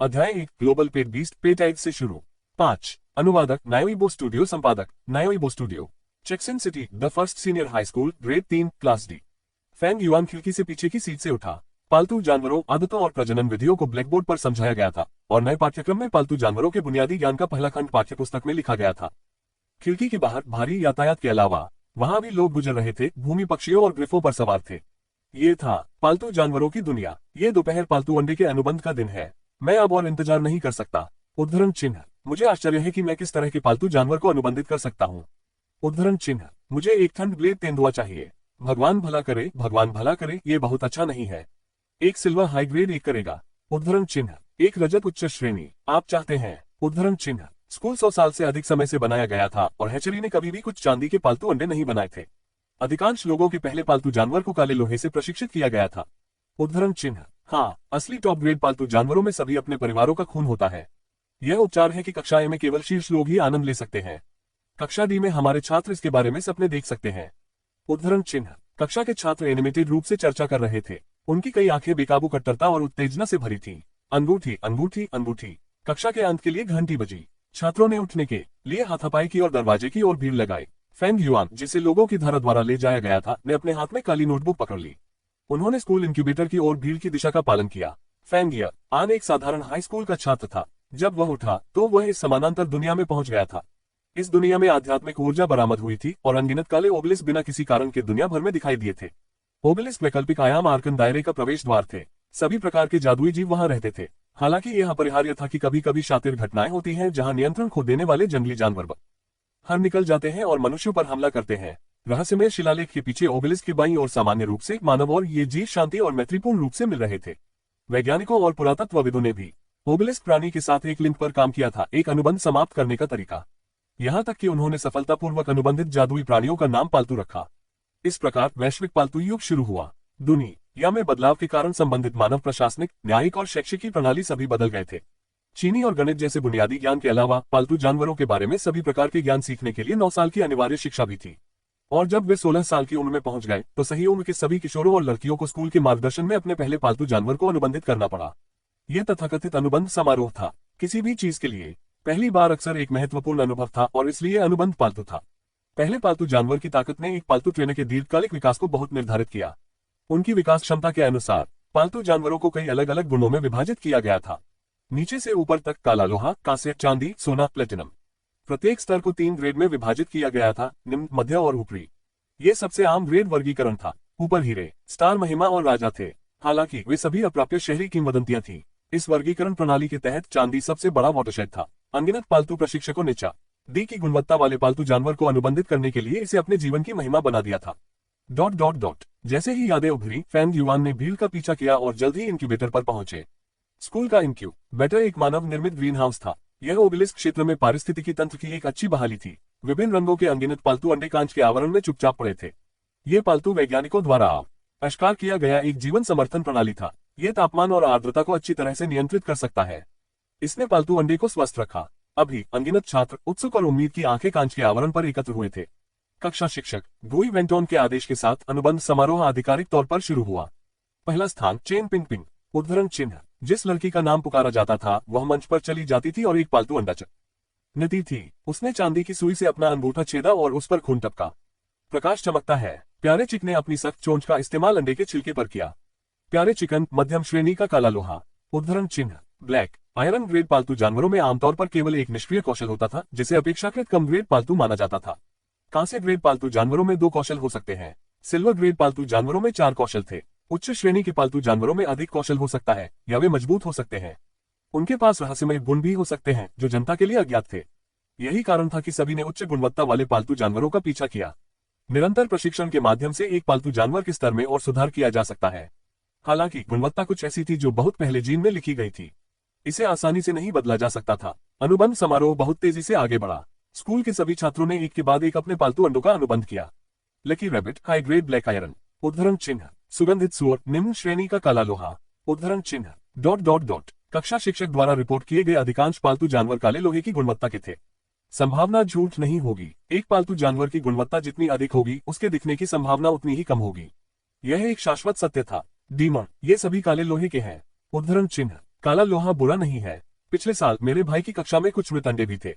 अध्याय 1 global pet beast pet egg से शुरू। 5 अनुवादक नायोइबो स्टूडियो, संपादक नायोइबो स्टूडियो, चेक्सन city, the first senior high school, grade 3, class D. Fang Yuan खिड़की से पीछे की सीट से उठा। पालतू जानवरों, आदतों और प्रजनन विधियों को ब्लैकबोर्ड पर समझाया गया था और नए पाठ्यक्रम में पालतू जानवरों के बुनियादी ज्ञान का पहला खंड पाठ्यपुस्तक में लिखा गया था। खिड़की के बाहर भारी यातायात के अलावा वहां भी लोग गुजर रहे थे, भूमि पक्षियों और ग्रिफों पर सवार थे। ये था पालतू जानवरों की दुनिया। ये दोपहर पालतू अंडे के अनुबंध का दिन है। मैं अब और इंतजार नहीं कर सकता। उद्धरण चिन्ह। मुझे आश्चर्य है कि मैं किस तरह के पालतू जानवर को अनुबंधित कर सकता हूँ। उद्धरण चिन्ह। मुझे एक ठंड ब्लेड तेंदुआ चाहिए। भगवान भला करे, भगवान भला करे, ये बहुत अच्छा नहीं है। एक सिल्वर हाई ग्रेड एक करेगा। उद्धरण चिन्ह। एक रजत उच्च श्रेणी आप चाहते हैं। उद्धरण चिन्ह। स्कूल 100 साल से अधिक समय से बनाया गया था और हैचरी ने कभी भी कुछ चांदी के पालतू अंडे नहीं बनाए थे। अधिकांश लोगों के पहले पालतू जानवर को काले लोहे से प्रशिक्षित किया गया था। उद्धरण चिन्ह। हाँ, असली टॉप ग्रेड पालतू जानवरों में सभी अपने परिवारों का खून होता है। यह उपचार है कि कक्षा ए में केवल शीर्ष लोग ही आनंद ले सकते हैं। कक्षा डी में हमारे छात्र इसके बारे में सपने देख सकते हैं। उद्धरण चिन्ह। कक्षा के छात्र एनिमेटेड रूप से चर्चा कर रहे थे। उनकी कई आंखें बेकाबू कट्टरता और उत्तेजना से भरी थीं। अंगूठी अंगूठी अंगूठी। कक्षा के अंत के लिए घंटी बजी। छात्रों ने उठने के लिए हाथापाई की और दरवाजे की ओर भीड़ लगाई। फैंग युआन, जिसे लोगों की धारा द्वारा ले जाया गया था, ने अपने हाथ में काली नोटबुक पकड़ ली। उन्होंने स्कूल इंक्यूबेटर की ओर भीड़ की दिशा का पालन किया। फैंग युआन एक साधारण हाई स्कूल का छात्र था। जब वह उठा तो वह इस समानांतर दुनिया में पहुंच गया था। इस दुनिया में आध्यात्मिक ऊर्जा बरामद हुई थी और अनगिनत काले ओबेलिस्क बिना किसी कारण के दुनिया भर में दिखाई दिए थे। ओबेलिस्क वैकल्पिक आयाम आर्कन दायरे का प्रवेश द्वार थे। सभी प्रकार के जादुई जीव वहां रहते थे। हालांकि यह अपरिहार्य था कि कभी कभी शातिर घटनाएं होती हैं जहां नियंत्रण खो देने वाले जंगली जानवर हर निकल जाते हैं और मनुष्यों पर हमला करते हैं। रहस्यमय शिलालेख के पीछे ओबेलिस्क की बाईं ओर सामान्य रूप से मानव और ये जीव शांति और मैत्रीपूर्ण रूप से मिल रहे थे। वैज्ञानिकों और पुरातत्वविदों ने भी ओबेलिस्क प्राणी के साथ एक लिंक पर काम किया था, एक अनुबंध समाप्त करने का तरीका। यहाँ तक कि उन्होंने सफलतापूर्वक अनुबंधित जादुई प्राणियों का नाम पालतू रखा। इस प्रकार वैश्विक पालतू युग शुरू हुआ। दुनिया में बदलाव के कारण संबंधित मानव प्रशासनिक, न्यायिक और शैक्षिक प्रणाली सभी बदल गए थे। चीनी और गणित जैसे बुनियादी ज्ञान के अलावा पालतू जानवरों के बारे में सभी प्रकार के ज्ञान सीखने के लिए 9 साल की अनिवार्य शिक्षा भी थी। और जब वे 16 साल की उम्र में पहुंच गए तो सही उम्र के सभी किशोरों और लड़कियों को स्कूल के मार्गदर्शन में अपने पहले पालतू जानवर को अनुबंधित करना पड़ा। यह तथाकथित अनुबंध समारोह था। किसी भी चीज के लिए पहली बार अक्सर एक महत्वपूर्ण अनुभव था और इसलिए अनुबंध पालतू था। पहले पालतू जानवर की ताकत ने एक पालतू ट्रेनर के दीर्घकालिक विकास को बहुत निर्धारित किया। उनकी विकास क्षमता के अनुसार पालतू जानवरों को कई अलग अलग गुणों में विभाजित किया गया था। नीचे से ऊपर तक काला लोहा, कांस्य, चांदी, सोना, प्लेटिनम। प्रत्येक स्तर को 3 ग्रेड में विभाजित किया गया था, निम्न, मध्य और ऊपरी। ये सबसे आम ग्रेड वर्गीकरण था। ऊपर हीरे, स्टार, महिमा और राजा थे। हालांकि वे सभी अप्राप्य शहरी किंवदंतियां थीं। इस वर्गीकरण प्रणाली के तहत चांदी सबसे बड़ा वाटरशेड था। अनगिनत पालतू प्रशिक्षकों ने डी की गुणवत्ता वाले पालतू जानवर को अनुबंधित करने के लिए इसे अपने जीवन की महिमा बना दिया था। ... जैसे ही यादें उभरी, फैंग युआन ने भीड़ का पीछा किया और जल्द ही इंक्यूबेटर पर पहुंचे। स्कूल का इंक्यूबेटर एक मानव निर्मित ग्रीन हाउस था। यह ओबेलिस्क क्षेत्र में पारिस्थितिकी तंत्र की एक अच्छी बहाली थी। विभिन्न रंगों के अनगिनत पालतू अंडे कांच के आवरण में चुपचाप पड़े थे। ये पालतू वैज्ञानिकों द्वारा आविष्कार किया गया एक जीवन समर्थन प्रणाली था। यह तापमान और आर्द्रता को अच्छी तरह से नियंत्रित कर सकता है। इसने पालतू अंडे को स्वस्थ रखा। अभी अनगिनत छात्र उत्सुक और उम्मीद की आंखें कांच के आवरण पर एकत्र हुए थे। कक्षा शिक्षक गुई वेंटोन के आदेश के साथ अनुबंध समारोह आधिकारिक तौर पर शुरू हुआ। पहला स्थान चेन पिंग पिंग। उद्धरण चिन्ह। जिस लड़की का नाम पुकारा जाता था वह मंच पर चली जाती थी और एक पालतू अंडा चुनती थी। उसने चांदी की सुई से अपना अंगूठा छेदा और उस पर खून टपका। प्रकाश चमकता है। प्यारे चिक ने अपनी सख्त चोंच का इस्तेमाल अंडे के छिलके पर किया। प्यारे चिकन, मध्यम श्रेणी का काला लोहा। उद्धरण चिन्ह। ब्लैक आयरन ग्रेड पालतू जानवरों में आमतौर पर केवल एक निष्क्रिय कौशल होता था, जिसे अपेक्षाकृत कम ग्रेड पालतू माना जाता था। कांस्य ग्रेड पालतू जानवरों में 2 कौशल हो सकते हैं। सिल्वर ग्रेड पालतू जानवरों में 4 कौशल थे। उच्च श्रेणी के पालतू जानवरों में अधिक कौशल हो सकता है या वे मजबूत हो सकते हैं। उनके पास रहस्यमय गुण भी हो सकते हैं जो जनता के लिए अज्ञात थे। यही कारण था कि सभी ने उच्च गुणवत्ता वाले पालतू जानवरों का पीछा किया। निरंतर प्रशिक्षण के माध्यम से एक पालतू जानवर के स्तर में और सुधार किया जा सकता है। हालांकि गुणवत्ता कुछ ऐसी थी जो बहुत पहले जीन में लिखी गई थी। इसे आसानी से नहीं बदला जा सकता था। अनुबंध समारोह बहुत तेजी से आगे बढ़ा। स्कूल के सभी छात्रों ने एक के बाद एक अपने पालतू अंडों का अनुबंध किया। Lucky rabbit, high grade black iron. उद्धरण चिन्ह। सुगंधित सुअर, निम्न श्रेणी का काला लोहा। उद्धरण चिन्ह। ... कक्षा शिक्षक द्वारा रिपोर्ट किए गए अधिकांश पालतू जानवर काले लोहे की गुणवत्ता के थे। संभावना झूठ नहीं होगी। एक पालतू जानवर की गुणवत्ता जितनी अधिक होगी उसके दिखने की संभावना उतनी ही कम होगी। यह एक शाश्वत सत्य था। डीमन, ये सभी काले लोहे के हैं। उद्धरण चिन्ह। काला लोहा बुरा नहीं है। पिछले साल मेरे भाई की कक्षा में कुछ मृत अंडे भी थे।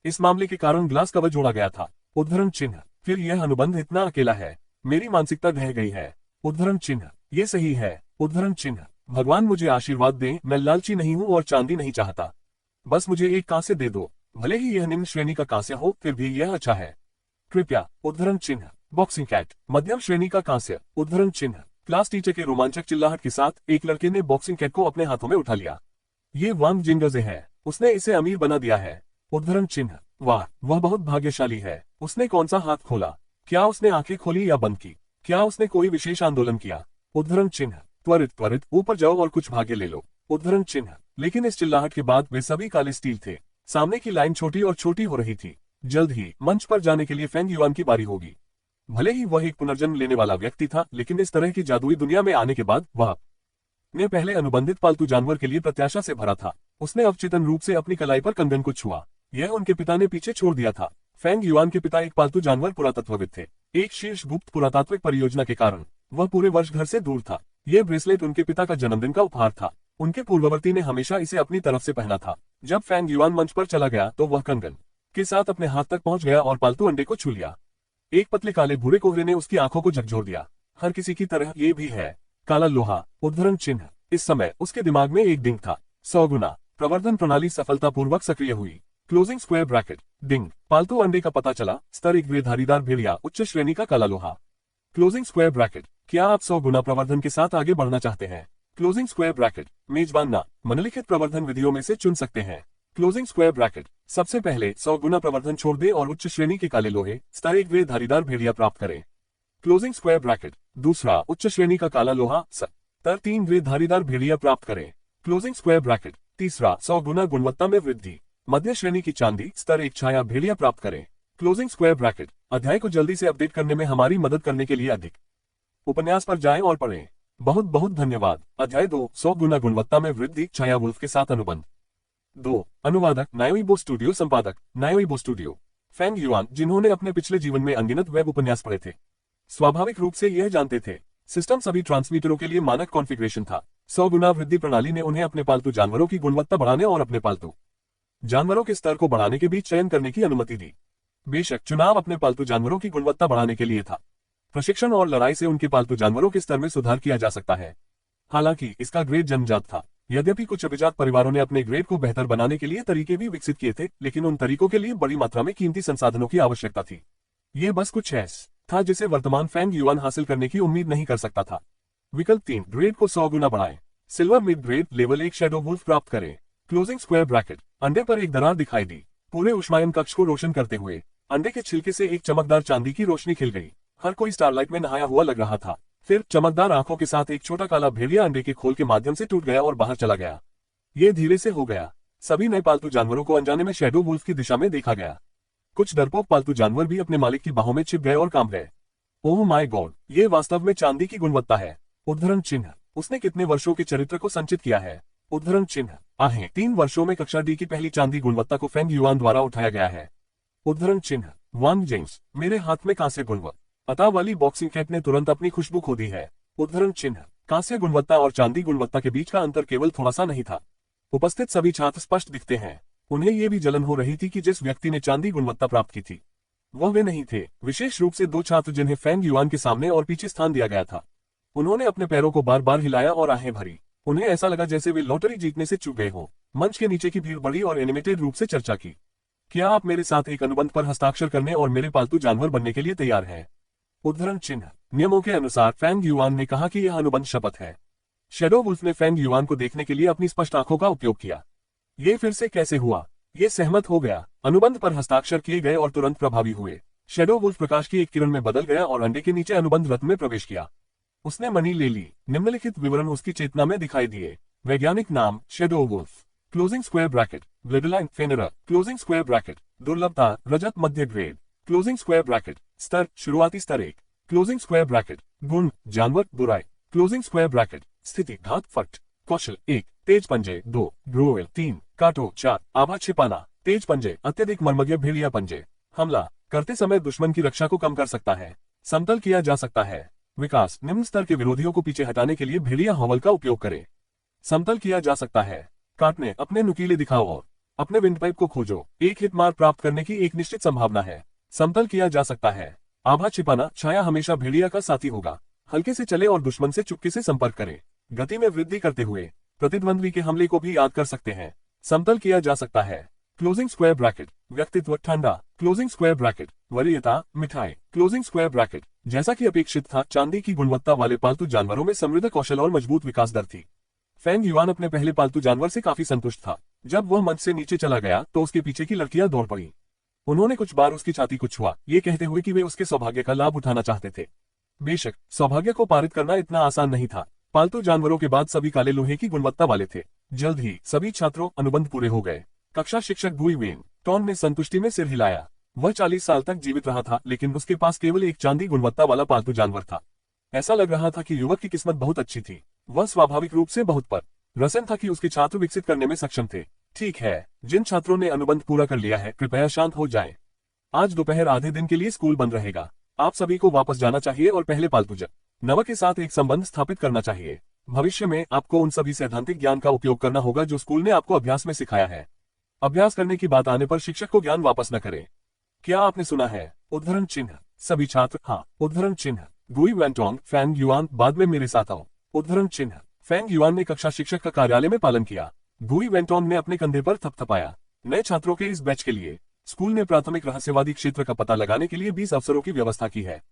इस मामले के कारण ग्लास कवर जोड़ा गया था। उद्धरण चिन्ह। फिर यह अनुबंध इतना अकेला है। मेरी मानसिकता ढह गई है। उद्धरण चिन्ह। ये सही है। उद्धरण चिन्ह। भगवान मुझे आशीर्वाद दें, मैं लालची नहीं हूँ और चांदी नहीं चाहता। बस मुझे एक कांस्य दे दो, भले ही यह निम्न श्रेणी का कांस्य हो, फिर भी यह अच्छा है। कृपया। उद्धरण चिन्ह। Boxing cat. मध्यम श्रेणी का कांस्य। उद्धरण चिन्ह। क्लास टीचर के रोमांचक चिल्लाहट के साथ एक लड़के ने बॉक्सिंग कैट को अपने हाथों में उठा लिया। ये वांग जिंगजे है। उसने इसे अमीर बना दिया है। उद्धरण चिन्ह। वाह, वह बहुत भाग्यशाली है। उसने कौन सा हाथ खोला? क्या उसने आंखें खोली या बंद की? क्या उसने कोई विशेष आंदोलन किया? उद्धरण चिन्ह। त्वरित त्वरित ऊपर जाओ और कुछ भाग्य ले लो। उद्धरण चिन्ह। लेकिन इस चिल्लाहट के बाद वे सभी काले स्टील थे। सामने की लाइन छोटी और छोटी हो रही थी। जल्द ही मंच पर जाने के लिए फेंग युआन की बारी होगी। भले ही वह एक पुनर्जन्म लेने वाला व्यक्ति था, लेकिन इस तरह की जादुई दुनिया में आने के बाद वह ने पहले अनुबंधित पालतू जानवर के लिए प्रत्याशा से भरा था। उसने अवचेतन रूप से अपनी कलाई पर कंगन को छुआ। यह उनके पिता ने पीछे छोड़ दिया था। फेंग युआन के पिता एक पालतू जानवर पुरातत्वविद थे। एक शीर्ष गुप्त पुरातात्विक परियोजना के कारण वह पूरे वर्ष घर से दूर था। यह ब्रेसलेट उनके पिता का जन्मदिन का उपहार था। उनके पूर्ववर्ती ने हमेशा इसे अपनी तरफ से पहना था। जब फेंग युआन मंच पर चला गया तो वह कंगन के साथ अपने हाथ तक पहुंच गया और पालतू अंडे को छू लिया। एक पतले काले भूरे कोहरे ने उसकी आंखों को झकझोर दिया। हर किसी की तरह ये भी है। काला लोहा। उद्धरण चिन्ह। इस समय उसके दिमाग में एक डिंग था। 100 गुना। प्रवर्धन प्रणाली सफलतापूर्वक सक्रिय हुई। Closing square bracket. डिंग। पालतू अंडे का पता चला। स्तर 1 वे धारीदार भेड़िया, उच्च श्रेणी का काला लोहा। Closing square bracket. क्या आप 100 गुना प्रवर्धन के साथ आगे बढ़ना चाहते हैं? Closing square bracket. मेजबान ना निम्नलिखित प्रवर्धन विधियों में से चुन सकते हैं। Closing square bracket. सबसे पहले 100 गुना प्रवर्धन छोड़ दें और उच्च श्रेणी के काले लोहे, स्तर 1 वे धारीदार भेड़िया प्राप्त करें। Closing square bracket. दूसरा, उच्च श्रेणी का काला लोहा, स्तर 3 वे धारीदार भेड़िया प्राप्त करें। Closing square bracket. तीसरा, 100 गुना गुणवत्ता में वृद्धि, मध्य श्रेणी की चांदी, स्तर 1 छाया भेड़िया प्राप्त करें। Closing square bracket. अध्याय को जल्दी से अपडेट करने में हमारी मदद करने के लिए अधिक उपन्यास पर जाएं और पढ़ें। बहुत बहुत धन्यवाद। अध्याय 2, 100 गुना गुणवत्ता में वृद्धि, छाया वुल्फ के साथ अनुबंध। 2। अनुवादक नायोइबो स्टूडियो, संपादक नायोइबो स्टूडियो। फेंग युआन, जिन्होंने अपने पिछले जीवन में अनगिनत वेब उपन्यास पढ़े थे, स्वाभाविक रूप से यह जानते थे सिस्टम सभी ट्रांसमीटरों के लिए मानक कॉन्फ़िगरेशन था। 100 गुना वृद्धि प्रणाली ने उन्हें अपने पालतू जानवरों की गुणवत्ता बढ़ाने और अपने पालतू जानवरों के स्तर को बढ़ाने के बीच चयन करने की अनुमति दी। बेशक चुनाव अपने पालतू जानवरों की गुणवत्ता बढ़ाने के लिए था। प्रशिक्षण और लड़ाई से उनके पालतू जानवरों के स्तर में सुधार किया जा सकता है। हालांकि इसका ग्रेड जन्मजात था। यद्यपि कुछ अभिजात परिवारों ने अपने ग्रेड को बेहतर बनाने के लिए तरीके भी विकसित किए थे, लेकिन उन तरीकों के लिए बड़ी मात्रा में कीमती संसाधनों की आवश्यकता थी। ये बस कुछ ऐसा था जिसे वर्तमान फेंग युआन हासिल करने की उम्मीद नहीं कर सकता था। विकल्प 3, ग्रेड को 100 गुना बढ़ाएं। Silver mid grade level 1 shadow wolf प्राप्त करें। Closing square bracket. अंडे पर एक दरार दिखाई दी, पूरे ऊष्मायन कक्ष को रोशन करते हुए। अंडे के छिलके से एक चमकदार चांदी की रोशनी खिल गई। हर कोई स्टारलाइट में नहाया हुआ लग रहा था। फिर चमकदार आंखों के साथ एक छोटा काला भेड़िया अंडे के खोल के माध्यम से टूट गया और बाहर चला गया। ये धीरे से हो गया। सभी नए पालतू जानवरों को अनजाने में शैडो वुल्फ की दिशा में देखा गया। कुछ डरपोक पालतू जानवर भी अपने मालिक की बाहों में छिप गए और कांप गए। ओह माय गॉड, ये वास्तव में चांदी की गुणवत्ता है। उद्धरण चिन्ह। उसने कितने वर्षों के चरित्र को संचित किया है? उद्धरण चिन्ह। आहें 3 वर्षों में कक्षा डी की पहली चांदी गुणवत्ता को फेंग युआन द्वारा उठाया गया है। उद्धरण चिन्ह। वांग जेम्स, मेरे हाथ में कांस्य गुणवत्ता वाली बॉक्सिंग कैट ने तुरंत अपनी खुशबू खो दी है। उद्धरण चिन्ह। कांस्य गुणवत्ता और चांदी गुणवत्ता के बीच का अंतर केवल थोड़ा सा नहीं था। उपस्थित सभी छात्र स्पष्ट दिखते हैं। उन्हें यह भी जलन हो रही थी कि जिस व्यक्ति ने चांदी गुणवत्ता प्राप्त की थी वह वे नहीं थे। विशेष रूप से 2 छात्र जिन्हें फेंग युआन के सामने और पीछे स्थान दिया गया था। उन्होंने अपने पैरों को बार बार हिलाया और आहें भरी। उन्हें ऐसा लगा जैसे वे लॉटरी जीतने से चूक गए हों। मंच के नीचे की भीड़ बढ़ी और एनिमेटेड रूप से चर्चा की। क्या आप मेरे साथ एक अनुबंध पर हस्ताक्षर करने और मेरे पालतू जानवर बनने के लिए तैयार हैं? उद्धरण चिन्ह। नियमों के अनुसार फेंग युआन ने कहा कि यह अनुबंध शपथ है। शैडो वुल्फ ने फेंग युआन को देखने के लिए अपनी स्पष्ट आंखों का उपयोग किया। ये फिर से कैसे हुआ? ये सहमत हो गया। अनुबंध पर हस्ताक्षर किए गए और तुरंत प्रभावी हुए। शैडो वुल्फ प्रकाश की एक किरण में बदल गया और अंडे के नीचे अनुबंध रत्न में प्रवेश किया। उसने मनी ले ली। निम्नलिखित विवरण उसकी चेतना में दिखाई दिए। वैज्ञानिक नाम shadow wolf. Closing square bracket. Bladeline फेनरा। Closing square bracket. दुर्लभता रजत मध्य ग्रेड। Closing square bracket. स्तर शुरुआती स्तर 1। Closing square bracket. गुण जानवर बुराई। Closing square bracket. स्थिति घात फट। कौशल 1 तेज पंजे, 2 ग्रोवेल, 3 काटो, 4 आभा छिपाना। तेज पंजे अत्यधिक मर्मज्ञ भेड़िया पंजे। हमला करते समय दुश्मन की रक्षा को कम कर सकता है, समतल किया जा सकता है। विकास निम्न स्तर के विरोधियों को पीछे हटाने के लिए भेड़िया हॉवल का उपयोग करें। समतल किया जा सकता है। काटने, अपने नुकीले दिखाओ और अपने विंडपाइप को खोजो। एक हिट मार प्राप्त करने की एक निश्चित संभावना है। समतल किया जा सकता है। आभा छिपाना, छाया हमेशा भेड़िया का साथी होगा। हल्के से चले और दुश्मन से चुपके से संपर्क करें। गति में वृद्धि करते हुए प्रतिद्वंद्वी के हमले को भी याद कर सकते हैं। समतल किया जा सकता है। क्लोजिंग स्क्वायर ब्रैकेट, व्यक्तित्व ठंडा। क्लोजिंग स्क्वायर ब्रैकेट, वरीयता, मिठाई। क्लोजिंग स्क्वायर ब्रैकेट, जैसा कि अपेक्षित था, चांदी की गुणवत्ता वाले पालतू जानवरों में समृद्ध कौशल और मजबूत विकास दर थी। फेंग युआन अपने पहले पालतू जानवर से काफी संतुष्ट था। जब वह मंच से नीचे चला गया तो उसके पीछे की लड़कियां दौड़ पड़ी। उन्होंने कुछ बार उसकी छाती को छुआ, ये कहते हुए कि वे उसके सौभाग्य का लाभ उठाना चाहते थे। बेशक सौभाग्य को पारित करना इतना आसान नहीं था। पालतू जानवरों के बाद सभी काले लोहे की गुणवत्ता वाले थे। जल्द ही सभी छात्रों अनुबंध पूरे हो गए। कक्षा शिक्षक गुई वेन टॉन ने संतुष्टि में सिर हिलाया। वह 40 साल तक जीवित रहा था, लेकिन उसके पास केवल एक चांदी गुणवत्ता वाला पालतू जानवर था। ऐसा लग रहा था कि युवक की किस्मत बहुत अच्छी थी। वह स्वाभाविक रूप से बहुत प्रसन्न था कि उसके छात्र विकसित करने में सक्षम थे। ठीक है, जिन छात्रों ने अनुबंध पूरा कर लिया है, कृपया शांत हो जाएं। आज दोपहर आधे दिन के लिए स्कूल बंद रहेगा। आप सभी को वापस जाना चाहिए और पहले पालतू जानवर के साथ एक संबंध स्थापित करना चाहिए। भविष्य में आपको उन सभी सैद्धांतिक ज्ञान का उपयोग करना होगा जो स्कूल ने आपको अभ्यास में सिखाया है। अभ्यास करने की बात आने पर शिक्षक को ज्ञान वापस न करें। क्या आपने सुना है? उद्धरण चिन्ह। सभी छात्र हाँ। उद्धरण चिन्ह। गुई वेंटोंग, फेंग युआन, बाद में मेरे साथ आओ। उद्धरण चिन्ह। फेंग युआन ने कक्षा शिक्षक का कार्यालय में पालन किया। गुई वेंटोंग ने अपने कंधे पर थपथपाया। नए छात्रों के इस बैच के लिए स्कूल ने प्राथमिक रहस्यवादी क्षेत्र का पता लगाने के लिए 20 अवसरों की व्यवस्था की है।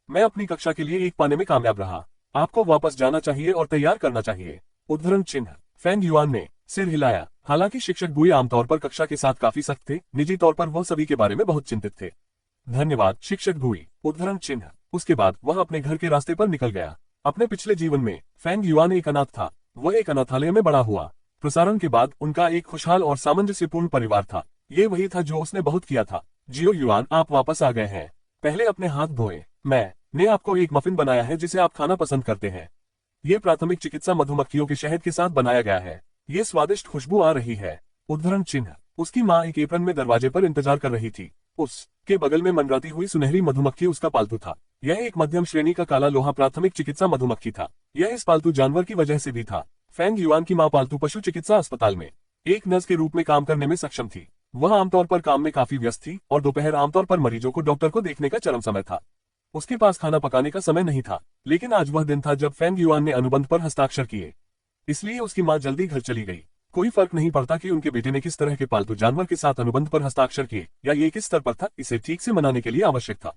मैं अपनी कक्षा के लिए 1 पाने में कामयाब रहा। आपको वापस जाना चाहिए और तैयार करना चाहिए। उद्धरण चिन्ह। फेंग युआन ने सिर हिलाया। हालांकि शिक्षक गुई आमतौर पर कक्षा के साथ काफी सख्त थे, निजी तौर पर वह सभी के बारे में बहुत चिंतित थे। धन्यवाद शिक्षक गुई। उद्धरण चिन्ह। उसके बाद वह अपने घर के रास्ते पर निकल गया। अपने पिछले जीवन में फेंग युआन एक अनाथ था। वह एक अनाथालय में बड़ा हुआ। प्रसारण के बाद उनका एक खुशहाल और सामंजस्यपूर्ण परिवार था। ये वही था जो उसने बहुत किया था। जियो युआन, आप वापस आ गए हैं। पहले अपने हाथ धोए। मैंने आपको एक मफिन बनाया है जिसे आप खाना पसंद करते हैं। ये प्राथमिक चिकित्सा मधुमक्खियों के शहद के साथ बनाया गया है। ये स्वादिष्ट खुशबू आ रही है। उद्धरण चिन्ह। उसकी माँ एक एप्रन में दरवाजे पर इंतजार कर रही थी। उसके बगल में मंडराती हुई सुनहरी मधुमक्खी उसका पालतू था। यह एक मध्यम श्रेणी का काला लोहा प्राथमिक चिकित्सा मधुमक्खी था। यह इस पालतू जानवर की वजह से भी था। फेंग युआन की माँ पालतू पशु चिकित्सा अस्पताल में एक नर्स के रूप में काम करने में सक्षम थी। वह आमतौर पर काम में काफी व्यस्त थी और दोपहर आमतौर पर मरीजों को डॉक्टर को देखने का चरम समय था। उसके पास खाना पकाने का समय नहीं था। लेकिन आज वह दिन था जब फेंग युआन ने अनुबंध पर हस्ताक्षर किए, इसलिए उसकी माँ जल्दी घर चली गई। कोई फर्क नहीं पड़ता कि उनके बेटे ने किस तरह के पालतू जानवर के साथ अनुबंध पर हस्ताक्षर किए या ये किस स्तर पर था, इसे ठीक से मनाने के लिए आवश्यक था।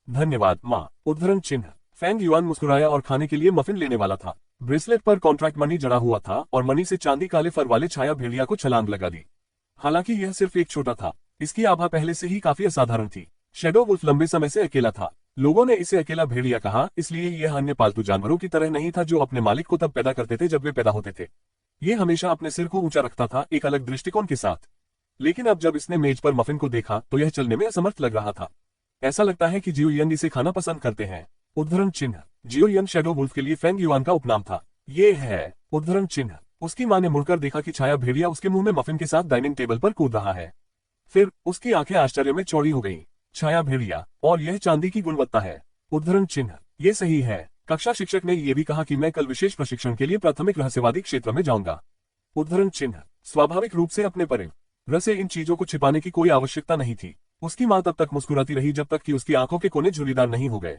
धन्यवाद माँ। उद्धरण चिन्ह। फेंग युआन मुस्कुराया और खाने के लिए मफिन लेने वाला था। ब्रेसलेट पर कॉन्ट्रैक्ट मनी जड़ा हुआ था और मनी से चांदी काले फर वाले छाया भेड़िया को छलांग लगा दी। हालांकि यह सिर्फ एक छोटा था, इसकी आभा पहले से ही काफी असाधारण थी। शैडो वुल्फ लंबे समय से अकेला था। लोगों ने इसे अकेला भेड़िया कहा, इसलिए यह अन्य पालतू जानवरों की तरह नहीं था जो अपने मालिक को तब पैदा करते थे जब वे पैदा होते थे। ये हमेशा अपने सिर को ऊंचा रखता था, एक अलग दृष्टिकोण के साथ। लेकिन अब जब इसने मेज पर मफिन को देखा तो यह चलने में असमर्थ लग रहा था। ऐसा लगता है कि जियोयन इसे खाना पसंद करते हैं। उद्धरण चिन्ह। जियोयन शैडो वुल्फ के लिए फेंग युआन का उपनाम था। ये है। उद्धरण चिन्ह। उसकी मां ने मुड़कर देखा कि छाया भेड़िया उसके मुंह में मफिन के साथ डाइनिंग टेबल पर कूद रहा है। फिर उसकी आंखें आश्चर्य में चौड़ी हो गईं। छाया भेड़िया, और यह चांदी की गुणवत्ता है। उद्धरण चिन्ह। ये सही है। कक्षा शिक्षक ने यह भी कहा कि मैं कल विशेष प्रशिक्षण के लिए प्राथमिक रहस्यवादी क्षेत्र में जाऊंगा। उद्धरण चिन्ह। स्वाभाविक रूप से अपने परिवार से इन चीजों को छिपाने की कोई आवश्यकता नहीं थी। उसकी मां तब तक मुस्कुराती रही जब तक कि उसकी आंखों के कोने झुर्रीदार नहीं हो गए।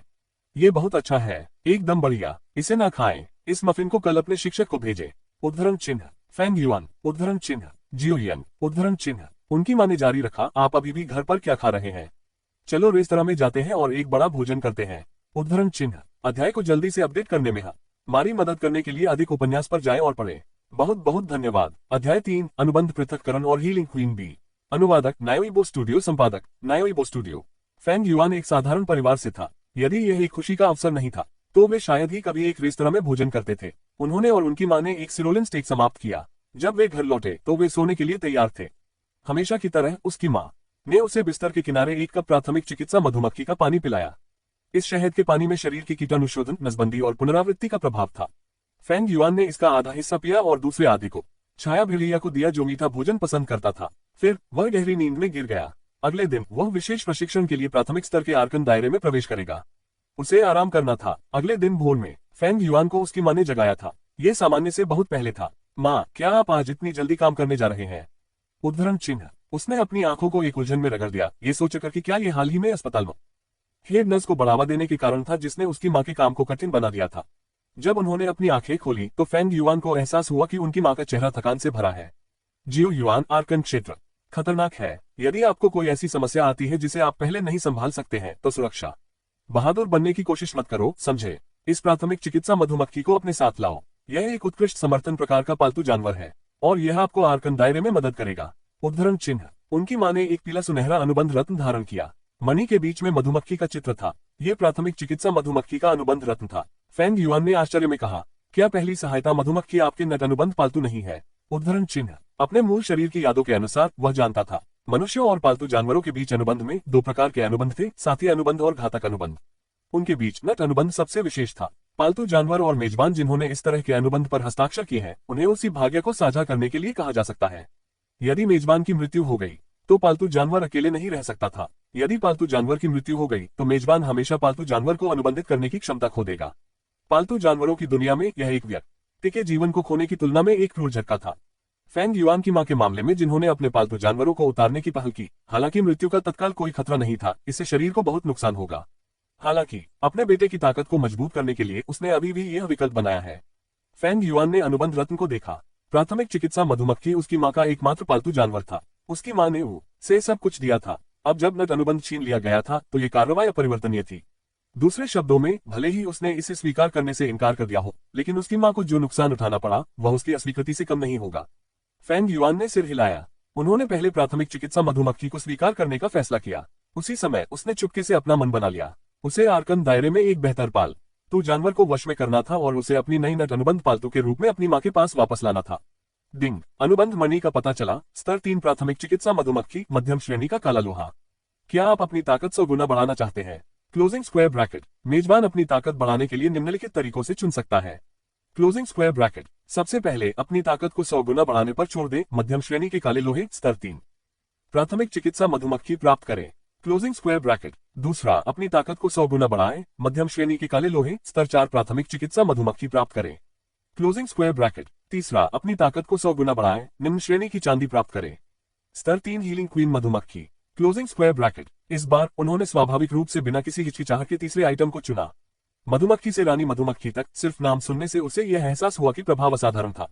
ये बहुत अच्छा है, एकदम बढ़िया। इसे ना खाएं। इस मफिन को कल अपने शिक्षक को भेजें। उद्धरण चिन्ह। Feng yuan. उद्धरण चिन्ह। जियोयन। उद्धरण चिन्ह। उनकी मां ने जारी रखा, आप अभी भी घर पर क्या खा रहे हैं? चलो रेस्तरां में जाते हैं और एक बड़ा भोजन करते हैं। उद्धरण चिन्ह। अध्याय को जल्दी से अपडेट करने में हमारी मदद करने के लिए अधिक उपन्यास पर जाएं और पढ़ें। बहुत बहुत धन्यवाद। अध्याय 3, अनुबंध पृथक्करण और हीलिंग क्वीन बी। अनुवादक नायोइबो स्टूडियो, संपादक नायोइबो स्टूडियो। फेंग युआन एक साधारण परिवार से था। यदि यह एक खुशी का अवसर नहीं था तो वे शायद ही कभी एक रेस्तरां में भोजन करते थे। उन्होंने और उनकी मां ने एक सिरोलिन स्टेक समाप्त किया। जब वे घर लौटे तो वे सोने के लिए तैयार थे। हमेशा की तरह उसकी मां ने उसे बिस्तर के किनारे 1 कप प्राथमिक चिकित्सा मधुमक्खी का पानी पिलाया। इस शहद के पानी में शरीर की कीटाणुशोधन, नसबंदी और पुनरावृत्ति का प्रभाव था। फेंग युआन ने इसका आधा हिस्सा पिया और दूसरे आधे को छाया भेड़िया को दिया जो मीठा भोजन पसंद करता था। फिर वह गहरी नींद में गिर गया। अगले दिन वह विशेष प्रशिक्षण के लिए प्राथमिक स्तर के आर्कन दायरे में प्रवेश करेगा। उसे आराम करना था। अगले दिन भोर में फेंग युआन को उसकी मां ने जगाया था। यह सामान्य से बहुत पहले था। माँ, क्या आप आज इतनी जल्दी काम करने जा रहे हैं? उद्धरण चिन्ह। उसने अपनी आंखों को एक उलझन में रगड़ दिया, ये सोचकर कि क्या ये हाल ही में अस्पताल में हेड नर्स को बढ़ावा देने के कारण था जिसने उसकी माँ के काम को कठिन बना दिया था। जब उन्होंने अपनी आंखें खोली तो फेंग युआन को एहसास हुआ कि उनकी माँ का चेहरा थकान से भरा है। जियो युआन, आर्कन क्षेत्र खतरनाक है। यदि आपको कोई ऐसी समस्या आती है जिसे आप पहले नहीं संभाल सकते हैं तो सुरक्षा बहादुर बनने की कोशिश मत करो, समझे। इस प्राथमिक चिकित्सा मधुमक्खी को अपने साथ लाओ। यह एक उत्कृष्ट समर्थन प्रकार का पालतू जानवर है और यह आपको आर्कन दायरे में मदद करेगा। उद्धरण चिन्ह। उनकी मां ने एक पीला सुनहरा अनुबंध रत्न धारण किया। मणि के बीच में मधुमक्खी का चित्र था। यह प्राथमिक चिकित्सा मधुमक्खी का अनुबंध रत्न था। फेंग युआन ने आश्चर्य में कहा, क्या पहली सहायता मधुमक्खी आपके नट अनुबंध पालतू नहीं है? उद्धरण चिन्ह। अपने मूल शरीर की यादों के अनुसार वह जानता था मनुष्यों और पालतू जानवरों के बीच अनुबंध में दो प्रकार के अनुबंध थे, साथी अनुबंध और घातक अनुबंध। उनके बीच नट अनुबंध सबसे विशेष था। पालतू जानवर और मेजबान जिन्होंने इस तरह के अनुबंध पर हस्ताक्षर किए हैं उन्हें उसी भाग्य को साझा करने के लिए कहा जा सकता है। यदि मेजबान की मृत्यु हो गई तो पालतू जानवर अकेले नहीं रह सकता था। यदि पालतू जानवर की मृत्यु हो गई तो मेजबान हमेशा पालतू जानवर को अनुबंधित करने की क्षमता खो देगा। पालतू जानवरों की दुनिया में यह एक व्यक्ति के जीवन को खोने की तुलना में एक क्रूर झटका था। फेंग युआन की मां के मामले में जिन्होंने अपने पालतू जानवरों को उतारने की पहल की, हालांकि मृत्यु का तत्काल कोई खतरा नहीं था, इससे शरीर को बहुत नुकसान होगा। हालांकि अपने बेटे की ताकत को मजबूत करने के लिए उसने अभी भी यह विकल्प बनाया है। फेंग युआन ने अनुबंध रत्न को देखा। प्राथमिक चिकित्सा मधुमक्खी उसकी मां का एकमात्र पालतू जानवर था। उसकी मां ने उसे सब कुछ दिया था। अब जब नट अनुबंध छीन लिया गया था तो ये कार्रवाई अपरिवर्तनीय थी। दूसरे शब्दों में, भले ही उसने इसे स्वीकार करने से इनकार कर दिया हो, लेकिन उसकी मां को जो नुकसान उठाना पड़ा वह उसकी अस्वीकृति से कम नहीं होगा। फेंग युआन ने सिर हिलाया। उन्होंने पहले प्राथमिक चिकित्सा मधुमक्खी को स्वीकार करने का फैसला किया। उसी समय उसने चुपके से अपना मन बना लिया। उसे आर्कन दायरे में एक बेहतर पालतू जानवर को वश में करना था और उसे अपनी नई नट अनुबंध पालतू के रूप में अपनी मां के पास वापस लाना था। डिंग। अनुबंध मणि का पता चला। स्तर 3 प्राथमिक चिकित्सा मधुमक्खी, मध्यम श्रेणी का काला लोहा। क्या आप अपनी ताकत 100 गुना बढ़ाना चाहते हैं? Closing square bracket. मेजबान अपनी ताकत बढ़ाने के लिए निम्नलिखित तरीकों से चुन सकता है। Closing square bracket. सबसे पहले अपनी ताकत को 100 गुना बढ़ाने पर छोड़ दें। मध्यम श्रेणी के काले लोहे, स्तर 3 प्राथमिक चिकित्सा मधुमक्खी प्राप्त करें। Closing square bracket. दूसरा, अपनी ताकत को 100 गुना बढ़ाएं। मध्यम श्रेणी के काले लोहे, स्तर 4 प्राथमिक चिकित्सा मधुमक्खी प्राप्त करें। Closing square bracket. तीसरा, अपनी ताकत को 100 गुना बढ़ाएं। निम्न श्रेणी की चांदी प्राप्त करें। स्तर 3 हीलिंग क्वीन मधुमक्खी। Closing square bracket. इस बार उन्होंने स्वाभाविक रूप से बिना किसी हिचकिचाहट के तीसरे आइटम को चुना। मधुमक्खी से रानी मधुमक्खी तक सिर्फ नाम सुनने से उसे यह एहसास हुआ कि प्रभाव असाधारण था।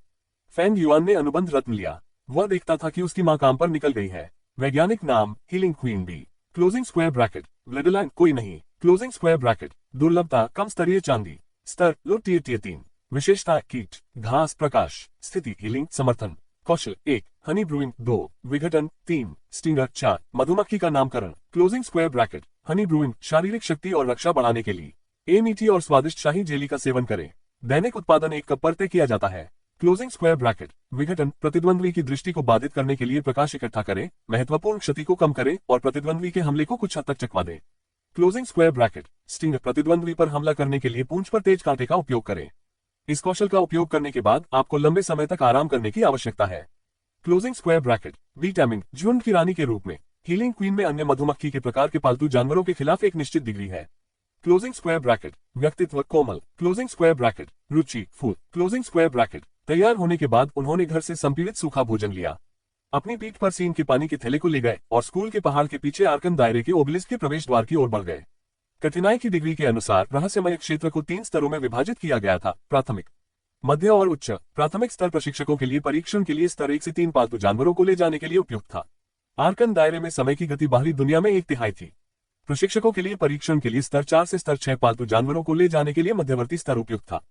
फेंग युआन ने अनुबंध रत्न लिया। वह देखता था कि उसकी मां काम पर निकल गई है। वैज्ञानिक नाम healing queen bee. Closing square bracket. Bloodline कोई नहीं। Closing square bracket. दुर्लभता कम स्तरीय चांदी। स्तर लो टियर 3। विशेषता कीट, घास, प्रकाश, स्थिति, हीलिंग, समर्थन। कौशल 1 हनी ब्रूइंग 2 विघटन 3 स्टिंगर 4 मधुमक्खी का नामकरण। Closing square bracket. Honey brewing शारीरिक शक्ति और रक्षा बढ़ाने के लिए। मीठी और स्वादिष्ट शाही जेली का सेवन करें। दैनिक उत्पादन 1 कप पर तय किया जाता है। Closing square bracket. विघटन प्रतिद्वंद्वी की दृष्टि को बाधित करने के लिए प्रकाश इकट्ठा करें, महत्वपूर्ण क्षति को कम करें और प्रतिद्वंद्वी के हमले को कुछ हद तक चकवा दें। Closing square bracket. स्टिंग प्रतिद्वंद्वी पर हमला करने के लिए पूंछ पर तेज कांटे का उपयोग करें। इस कौशल का उपयोग करने के बाद आपको लंबे समय तक आराम करने की आवश्यकता है। Closing square bracket. विटामिन झुंड की रानी के रूप में। हीलिंग क्वीन में अन्य मधुमक्खी के प्रकार के पालतू जानवरों के खिलाफ एक निश्चित डिग्री है। Closing square bracket. व्यक्तित्व कोमल। Closing square bracket. रुचि फूल। Closing square bracket. तैयार होने के बाद उन्होंने घर से संपीड़ित सूखा भोजन लिया, अपनी पीठ पर सीन के पानी के थैले को ले गए और स्कूल के पहाड़ के पीछे आर्कन दायरे के ओबेलिस्क के प्रवेश द्वार की ओर बढ़ गए। कठिनाई की डिग्री के अनुसार रहस्यमय क्षेत्र को 3 स्तरों में विभाजित किया गया था। प्राथमिक, मध्य और उच्च। प्राथमिक स्तर प्रशिक्षकों के लिए परीक्षण के लिए स्तर 1 से 3 पालतू जानवरों को ले जाने के लिए उपयुक्त था। आर्कन दायरे में समय की गति बाहरी दुनिया में 1/3 थी। प्रशिक्षकों के लिए परीक्षण के लिए स्तर 4 से स्तर 6 पालतू जानवरों को ले जाने के लिए मध्यवर्ती स्तर उपयुक्त था।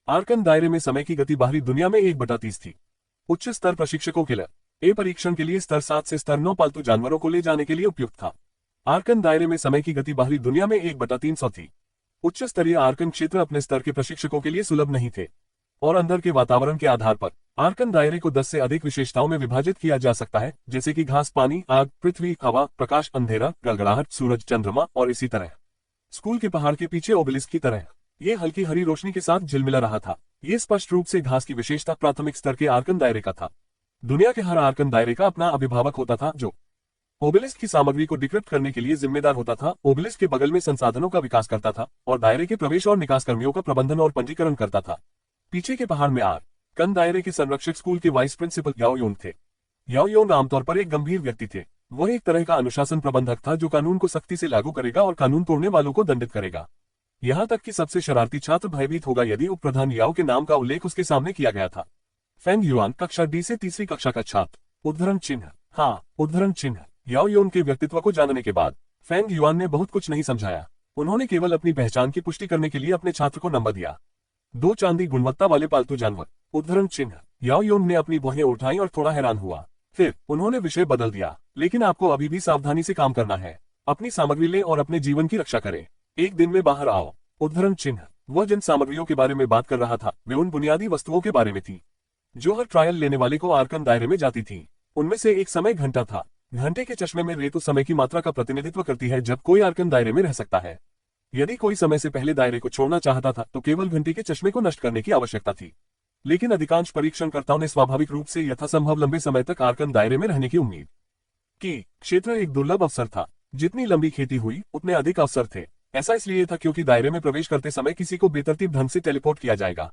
आर्कन दायरे में समय की गति बाहरी दुनिया में 1/30 थी। उच्च स्तर प्रशिक्षकों के लिए परीक्षण के लिए स्तर 7 से स्तर 9 पालतू जानवरों को ले जाने के लिए उपयुक्त था। आर्कन दायरे में समय की गति बाहरी दुनिया में 1/300 थी। उच्च स्तरीय आर्कन क्षेत्र अपने स्तर के प्रशिक्षकों के लिए सुलभ नहीं थे और अंदर के वातावरण के आधार पर आर्कन दायरे को 10 से अधिक विशेषताओं में विभाजित किया जा सकता है, जैसे कि घास, पानी, आग, पृथ्वी, हवा, प्रकाश, अंधेरा, गड़गड़ाहट, सूरज, चंद्रमा और इसी तरह। स्कूल के पहाड़ के पीछे ओबेलिस्क की तरह ये हल्की हरी रोशनी के साथ झिलमिला रहा था। ये स्पष्ट रूप से घास की विशेषता प्राथमिक स्तर के आर्कन दायरे का था। दुनिया के हर आर्कन दायरे का अपना अभिभावक होता था जो ओबेलिस्क की सामग्री को डिक्रिप्ट करने के लिए जिम्मेदार होता था। ओबेलिस्क के बगल में संसाधनों का विकास करता था और दायरे के प्रवेश और निकास कर्मियों का प्रबंधन और पंजीकरण करता था। पीछे के पहाड़ में आग, कन दायरे के संरक्षक स्कूल के वाइस प्रिंसिपल याओ योन थे। याओ योन आमतौर पर एक गंभीर व्यक्ति थे। वह एक तरह का अनुशासन प्रबंधक था जो कानून को सख्ती से लागू करेगा और कानून तोड़ने वालों को दंडित करेगा। यहाँ तक कि सबसे शरारती छात्र भयभीत होगा यदि उप प्रधान याओ के नाम का उल्लेख उसके सामने किया गया था। फेंग युआन कक्षा डी से तीसरी कक्षा का छात्र। उद्धरण चिन्ह। हाँ, उद्धरण चिन्ह। याओ योन के व्यक्तित्व को जानने के बाद फेंग युआन ने बहुत कुछ नहीं समझाया। उन्होंने केवल अपनी पहचान की पुष्टि करने के लिए अपने छात्र को नंबर दिया। 2 चांदी गुणवत्ता वाले पालतू जानवर। उद्धरण चिन्ह। याओ योन ने अपनी भौहें उठाई और थोड़ा हैरान हुआ। फिर उन्होंने विषय बदल दिया। लेकिन आपको अभी भी सावधानी से काम करना है। अपनी सामग्री लें और अपने जीवन की रक्षा करें। एक दिन में बाहर आओ। उद्धरण चिन्ह। वह जिन सामग्रियों के बारे में बात कर रहा था वे उन बुनियादी वस्तुओं के बारे में थी जो हर ट्रायल लेने वाले को आर्कन दायरे में जाती थी। उनमें से एक समय घंटा था। घंटे के चश्मे में रेत उस समय की मात्रा का प्रतिनिधित्व करती है जब कोई आर्कन दायरे में रह सकता है। यदि कोई समय से पहले दायरे को छोड़ना चाहता था तो केवल घंटे के चश्मे को नष्ट करने की आवश्यकता थी। लेकिन अधिकांश परीक्षणकर्ताओं ने स्वाभाविक रूप से यथासंभव लंबे समय तक आर्कन दायरे में रहने की उम्मीद की। क्षेत्र एक दुर्लभ अवसर था। जितनी लंबी खेती हुई उतने अधिक अवसर थे। ऐसा इसलिए था क्योंकि दायरे में प्रवेश करते समय किसी को बेतरतीब ढंग से टेलीपोर्ट किया जाएगा।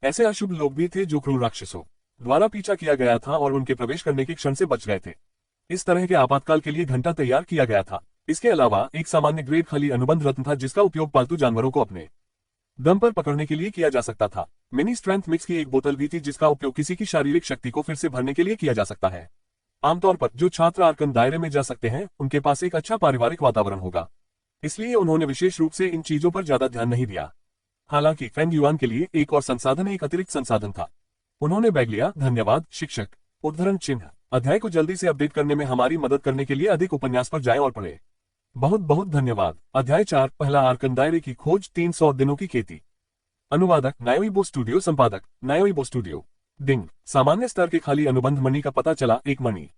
ऐसे अशुभ लोग भी थे जो क्रूर राक्षसों द्वारा पीछा किया गया था और उनके प्रवेश करने के क्षण से बच गए थे। इस तरह के आपातकाल के लिए घंटा तैयार किया गया था। इसके अलावा एक सामान्य ग्रेड खाली अनुबंध रत्न था जिसका उपयोग पालतू जानवरों को अपने दम पर पकड़ने के लिए किया जा सकता था। मिनी स्ट्रेंथ मिक्स की एक बोतल भी थी जिसका उपयोग किसी की शारीरिक शक्ति को फिर से भरने के लिए किया जा सकता है। आमतौर पर जो छात्र आर्कन दायरे में जा सकते हैं उनके पास एक अच्छा पारिवारिक वातावरण होगा, इसलिए उन्होंने विशेष रूप से इन चीजों पर ज्यादा ध्यान नहीं दिया। हालांकि फेंग युआन के लिए एक और संसाधन एक अतिरिक्त संसाधन था। उन्होंने बैग लिया। धन्यवाद शिक्षक। उद्धरण चिन्ह। अध्याय को जल्दी से अपडेट करने में हमारी मदद करने के लिए अधिक उपन्यास पर जाएं और पढ़ें। बहुत बहुत धन्यवाद। अध्याय 4 पहला आर्कन दायरे की खोज 300 दिनों की खेती। अनुवादक नायोइबो स्टूडियो। संपादक नायोइबो स्टूडियो। डिंग। सामान्य स्तर के खाली अनुबंध मणि का पता चला। एक मणि।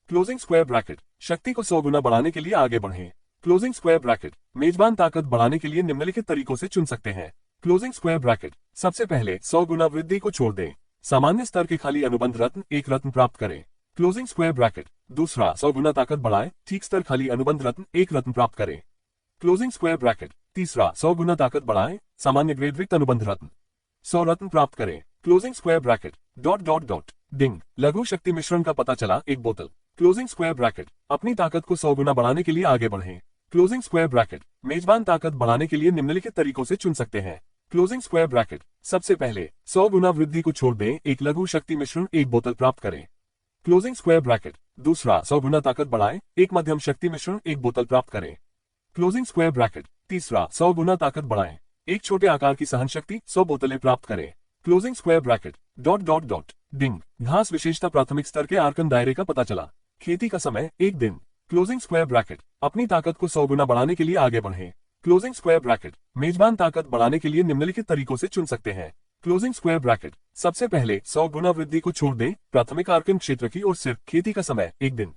Closing square bracket. शक्ति को 100 गुना बढ़ाने के लिए आगे बढ़ें। Closing square bracket. मेजबान ताकत बढ़ाने के लिए निम्नलिखित तरीकों से चुन सकते हैं। Closing square bracket. सबसे पहले 100 गुना वृद्धि को छोड़ दें। सामान्य स्तर के खाली अनुबंध रत्न एक रत्न प्राप्त करें। Closing square bracket. दूसरा 100 गुना ताकत बढ़ाएं। ठीक स्तर खाली अनुबंध रत्न एक रत्न प्राप्त करें। Closing square bracket. तीसरा 100 गुना ताकत बढ़ाएं। सामान्य ग्रेड रिक्त अनुबंध रत्न 100 रत्न प्राप्त करें। Closing square bracket. डिंग। लघु शक्ति मिश्रण का पता चला। एक बोतल। Closing square bracket. अपनी ताकत को 100 गुना बढ़ाने के लिए आगे बढ़ें। Closing square bracket. मेजबान ताकत बढ़ाने के लिए निम्नलिखित तरीकों से चुन सकते हैं। Closing square bracket. सबसे पहले 100 गुना वृद्धि को छोड़ दें। एक लघु शक्ति मिश्रण एक बोतल प्राप्त करें। Closing square bracket. दूसरा 100 गुना ताकत बढ़ाएं। एक मध्यम शक्ति मिश्रण एक बोतल प्राप्त करें। Closing square bracket. तीसरा 100 गुना ताकत बढ़ाएं। एक छोटे आकार की सहन शक्ति 100 बोतलें प्राप्त करें। Closing square bracket. डिंग। घास विशेषता प्राथमिक स्तर के आर्कन दायरे का पता चला। खेती का समय एक दिन। Closing square bracket. अपनी ताकत को 100 गुना बढ़ाने के लिए आगे बढ़ें। Closing square bracket. मेजबान ताकत बढ़ाने के लिए निम्नलिखित तरीकों से चुन सकते हैं। Closing square bracket. सबसे पहले 100 गुना वृद्धि को छोड़ दें। प्राथमिक आर्कन क्षेत्र की ओर सिर्फ खेती का समय एक दिन।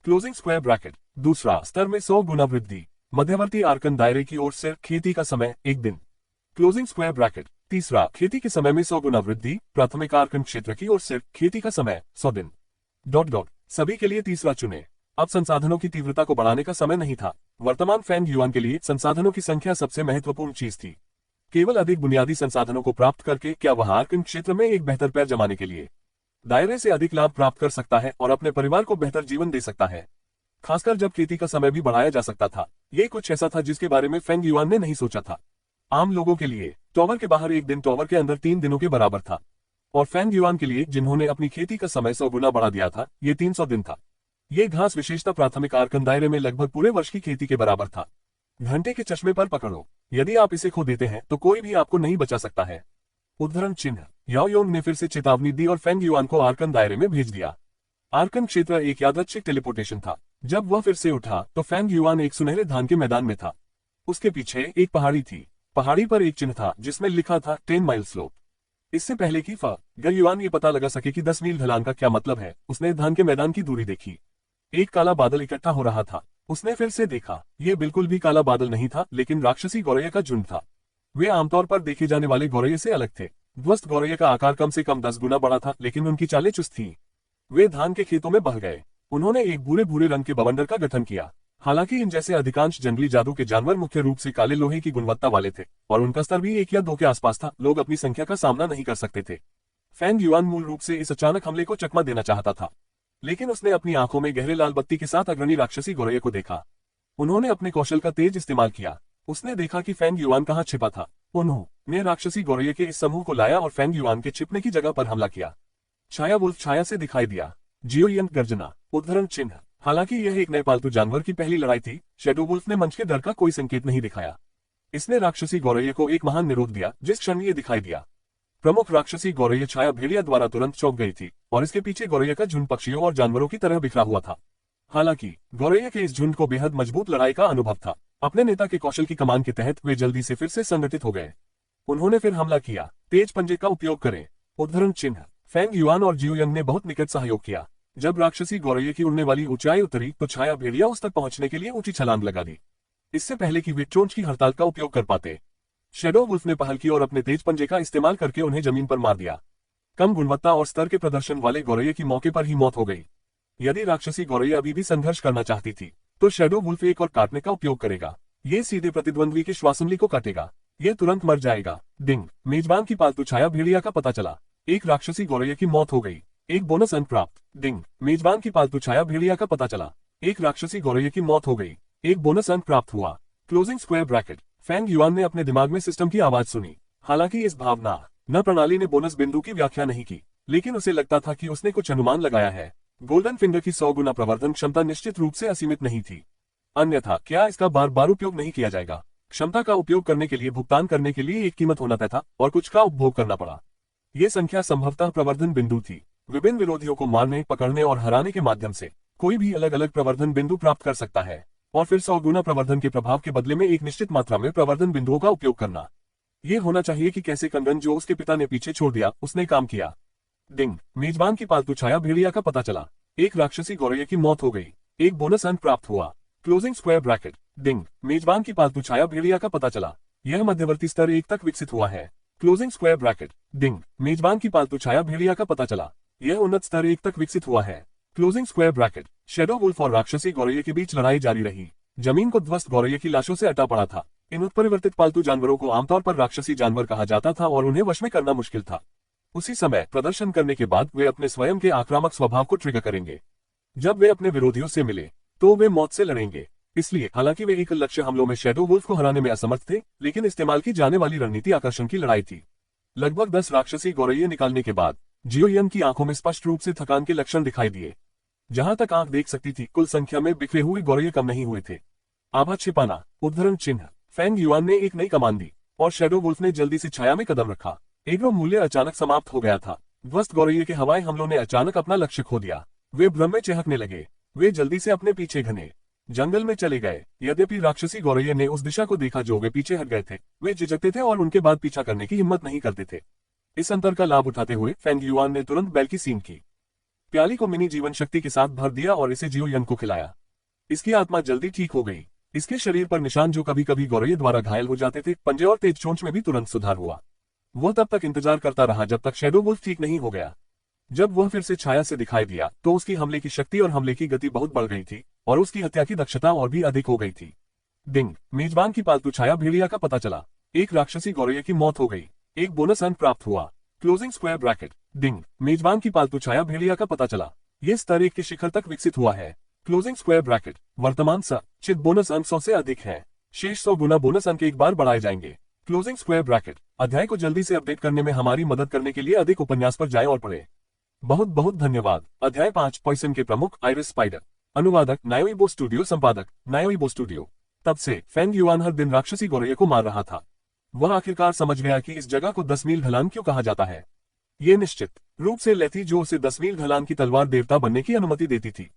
Closing square bracket. दूसरा स्तर में 100 गुना वृद्धि। मध्यवर्ती आर्कन दायरे की ओर सिर्फ खेती का समय एक दिन। Closing square bracket. तीसरा खेती के समय में 100 गुना वृद्धि। प्राथमिक आर्कन क्षेत्र की ओर सिर्फ खेती का समय 100 दिन। सभी के लिए तीसरा चुने। अब संसाधनों की तीव्रता को बढ़ाने का समय नहीं था। वर्तमान फेंग युआन के लिए संसाधनों की संख्या सबसे महत्वपूर्ण चीज थी। केवल अधिक बुनियादी संसाधनों को प्राप्त करके क्या वह आर्कन क्षेत्र में एक बेहतर पैर जमाने के लिए दायरे से अधिक लाभ प्राप्त कर सकता है और अपने परिवार को बेहतर जीवन दे सकता है, खासकर जब खेती का समय भी बढ़ाया जा सकता था। ये कुछ ऐसा था जिसके बारे में फेंग युआन ने नहीं सोचा था। आम लोगों के लिए टॉवर के बाहर एक दिन टॉवर के अंदर 3 दिनों के बराबर था, और फेंग युआन के लिए जिन्होंने अपनी खेती का समय 100 गुना बढ़ा दिया था, ये 300 दिन था। ये घास विशेषता प्राथमिक आर्कन दायरे में लगभग पूरे वर्ष की खेती के बराबर था। घंटे के चश्मे पर पकड़ो। यदि आप इसे खो देते हैं तो कोई भी आपको नहीं बचा सकता है। उद्धरण चिन्ह। याओ योन ने फिर से चेतावनी दी और फेंग युआन को आर्कन दायरे में भेज दिया। आर्कन क्षेत्र एक यादृच्छिक टेलीपोर्टेशन था। जब वह फिर से उठा तो फेंग युआन एक सुनहरे धान के मैदान में था। उसके पीछे एक पहाड़ी थी। पहाड़ी पर एक चिन्ह था जिसमें लिखा था 10 माइल स्लोप। इससे पहले कि युआन ये पता लगा सके कि 10 मील ढलान का क्या मतलब है, उसने धान के मैदान की दूरी देखी। एक काला बादल इकट्ठा हो रहा था। उसने फिर से देखा, यह बिल्कुल भी काला बादल नहीं था, लेकिन राक्षसी गौरैया का झुंड था। वे आमतौर पर देखे जाने वाले गौरैया से अलग थे। ध्वस्त गौरैया का आकार कम से कम 10 गुना बड़ा था, लेकिन उनकी चालें चुस्त थीं। वे धान के खेतों में बह गए। उन्होंने एक भूरे भूरे रंग के बवंडर का गठन किया। हालांकि इन जैसे अधिकांश जंगली जादू के जानवर मुख्य रूप से काले लोहे की गुणवत्ता वाले थे, और उनका स्तर भी 1 या 2 के आसपास था। लोग अपनी संख्या का सामना नहीं कर सकते थे। फैंग युआन मूल रूप से इस अचानक हमले को चकमा देना चाहता था, लेकिन उसने अपनी आंखों में गहरे लाल बत्ती के साथ अग्रणी राक्षसी गौरैया को देखा। उन्होंने अपने कौशल का तेज इस्तेमाल किया। उसने देखा कि फैंग युआन कहाँ छिपा था। उन्होंने राक्षसी गौरैया के इस समूह को लाया और फैंग युआन के छिपने की जगह पर हमला किया। छाया वुल्फ छाया से दिखाई दिया। जियोयन गर्जना। उद्धरण चिन्ह। हालांकि यह एक नए पालतू जानवर की पहली लड़ाई थी, शैडो वुल्फ ने मंच के डर का कोई संकेत नहीं दिखाया। इसने राक्षसी गौरैया को एक महान निरोध दिया जिस क्षण ये दिखाई दिया। प्रमुख राक्षसी गौरैया छाया भेड़िया द्वारा तुरंत चौंक गई थी और इसके पीछे गौरैया का झुंड पक्षियों और जानवरों की तरह बिखरा हुआ था। हालांकि गौरैया के इस झुंड को बेहद मजबूत लड़ाई का अनुभव था। अपने नेता के कौशल की कमान के तहत वे जल्दी से फिर से संगठित हो गए। उन्होंने फिर हमला किया। तेज पंजे का उपयोग करें। उद्धरण चिन्ह। फैंग युआन और जियोयंग ने बहुत निकट सहयोग किया। जब राक्षसी गौरैया की उड़ने वाली ऊंचाई उतरी तो छाया भेड़िया उस तक पहुंचने के लिए ऊंची छलांग लगा दी, इससे पहले कि वे चोंच की हड़ताल का उपयोग कर पाते। शैडो वुल्फ ने पहल की और अपने तेज पंजे का इस्तेमाल करके उन्हें जमीन पर मार दिया। कम गुणवत्ता और स्तर के प्रदर्शन वाले गौरैया की मौके पर ही मौत हो गई। यदि राक्षसी गौरैया अभी भी संघर्ष करना चाहती थी तो शैडो वुल्फ एक और काटने का उपयोग करेगा। ये सीधे प्रतिद्वंद्वी के श्वासनली को काटेगा। ये तुरंत मर जाएगा। डिंग। मेजबान की पालतू छाया भेड़िया का पता चला। एक राक्षसी गौरैया की मौत हो गई। एक बोनस अंक प्राप्त। डिंग। मेजबान की पालतू छाया भेड़िया का पता चला। एक राक्षसी गौरैया की मौत हो गई। एक बोनस अंक प्राप्त हुआ। Closing square bracket. Fang Yuan ने अपने दिमाग में सिस्टम की आवाज सुनी। हालांकि इस भावना न प्रणाली ने बोनस बिंदु की व्याख्या नहीं की, लेकिन उसे लगता था कि उसने कुछ अनुमान लगाया है। गोल्डन फिंगर की 100 गुना प्रवर्धन क्षमता निश्चित रूप से असीमित नहीं थी, अन्यथा क्या इसका बार बार उपयोग नहीं किया जाएगा। क्षमता का उपयोग करने के लिए भुगतान करने के लिए एक कीमत होना तय था और कुछ का उपभोग करना पड़ा। ये संख्या संभवतः प्रवर्धन बिंदु थी। विभिन्न विरोधियों को मारने, पकड़ने और हराने के माध्यम से कोई भी अलग अलग प्रवर्धन बिंदु प्राप्त कर सकता है और फिर 100 गुना प्रवर्धन के प्रभाव के बदले में एक निश्चित मात्रा में प्रवर्धन बिंदुओं का उपयोग करना। ये होना चाहिए कि कैसे कंगन जो उसके पिता ने पीछे छोड़ दिया उसने काम किया। डिंग। मेजबान की पालतू छाया भेड़िया का पता चला। एक राक्षसी गौरैया की मौत हो गई। एक बोनस अंक प्राप्त हुआ। Closing square bracket. डिंग। मेजबान की पालतू छाया भेड़िया का पता चला। यह मध्यवर्ती स्तर 1 तक विकसित हुआ है। Closing square bracket. डिंग। मेजबान की पालतू छाया भेड़िया का पता चला। यह उन्नत स्तर 1 तक विकसित हुआ है। Closing square bracket. Shadow wolf और राक्षसी गौरैया के बीच लड़ाई जारी रही। जमीन को ध्वस्त गौरैया की लाशों से अटा पड़ा था। इन उत्परिवर्तित पालतू जानवरों को आमतौर पर राक्षसी जानवर कहा जाता था और उन्हें वश में करना मुश्किल था। उसी समय प्रदर्शन करने के बाद वे अपने स्वयं के आक्रामक स्वभाव को ट्रिगर करेंगे। जब वे अपने विरोधियों से मिले तो वे मौत से लड़ेंगे। इसलिए हालांकि वे एक लक्ष्य हमलों में शैडो वुल्फ को हराने में असमर्थ थे, लेकिन इस्तेमाल की जाने वाली रणनीति आकर्षण की लड़ाई थी। लगभग 10 राक्षसी गौरैया निकालने के बाद जियोयन की आंखों में स्पष्ट रूप से थकान के लक्षण दिखाई दिए। जहां तक आंख देख सकती थी, कुल संख्या में बिखरे हुए गौरैया कम नहीं हुए थे। आभा छिपाना। उद्धरण चिन्ह। फैंग युआन ने एक नई कमान दी और शैडो वुल्फ ने जल्दी से छाया में कदम रखा। एग्रो मूल्य अचानक समाप्त हो गया था। ध्वस्त गौरैया के हवाई हमलों ने अचानक अपना लक्ष्य खो दिया। वे भ्रम में चहकने लगे। वे जल्दी से अपने पीछे घने जंगल में चले गए। यद्यपि राक्षसी गौरैया ने उस दिशा को देखा जो वे पीछे हट गए थे, वे झिझकते थे और उनके बाद पीछा करने की हिम्मत नहीं करते थे। इस अंतर का लाभ उठाते हुए फैंग युआन ने तुरंत बैल की सींग की प्याली को मिनी जीवन शक्ति के साथ भर दिया और इसे जियोयन को खिलाया। इसकी आत्मा जल्दी ठीक हो गई। इसके शरीर पर निशान जो कभी कभी गौरैया द्वारा घायल हो जाते थे, पंजे और तेज चोंच में भी तुरंत सुधार हुआ। वह तब तक इंतजार करता रहा जब तक शैडो वुल्फ ठीक नहीं हो गया। जब वह फिर से छाया से दिखाई दिया तो उसकी हमले की शक्ति और हमले की गति बहुत बढ़ गई थी और उसकी हत्या की दक्षता और भी अधिक हो गई थी। डिंग। मेजबान की पालतू छाया भेड़िया का पता चला। एक राक्षसी गौरैया की मौत हो गई। एक बोनस अंक प्राप्त हुआ। Closing square bracket. डिंग। मेजबान की पालतू छाया भेड़िया का पता चला। यह स्तर 1 के शिखर तक विकसित हुआ है। Closing square bracket. वर्तमान चित बोनस अंक 100 से अधिक है। शेष 100 गुना बोनस अंक एक बार बढ़ाए जाएंगे। Closing square bracket. अध्याय को जल्दी से अपडेट करने में हमारी मदद करने के लिए अधिक उपन्यास पर जाएं और पढ़ें। बहुत बहुत धन्यवाद। अध्याय 5 पॉइसन के प्रमुख आइरिस स्पाइडर। अनुवादक नायोइबो स्टूडियो, संपादक नायोइबो स्टूडियो। तब से फैंग युआन हर दिन राक्षसी गौरैया को मार रहा था। वह आखिरकार समझ गया कि इस जगह को 10 मील ढलान क्यों कहा जाता है। ये निश्चित रूप से लेथी जो उसे 10 मील ढलान की तलवार देवता बनने की अनुमति देती थी।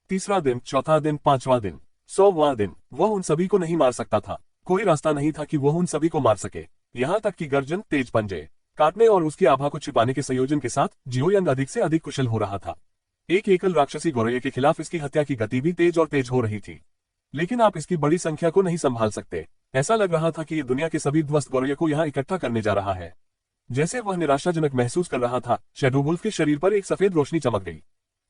तीसरा दिन, चौथा दिन, 5वां दिन, 100वां दिन, वह उन सभी को नहीं मार सकता था। कोई रास्ता नहीं था कि वह उन सभी को मार सके। यहाँ तक कि गर्जन, तेज पंजे काटने और उसकी आभा को छिपाने के संयोजन के साथ जियोयन अधिक से अधिक कुशल हो रहा था। एक एकल राक्षसी गौरैया के खिलाफ इसकी हत्या की गति भी तेज और तेज हो रही थी, लेकिन आप इसकी बड़ी संख्या को नहीं संभाल सकते। ऐसा लग रहा था कि ये दुनिया के सभी ध्वस्त गौरैया को यहाँ इकट्ठा करने जा रहा है। जैसे वह निराशाजनक महसूस कर रहा था, शैडो वुल्फ के शरीर पर एक सफेद रोशनी चमक गई।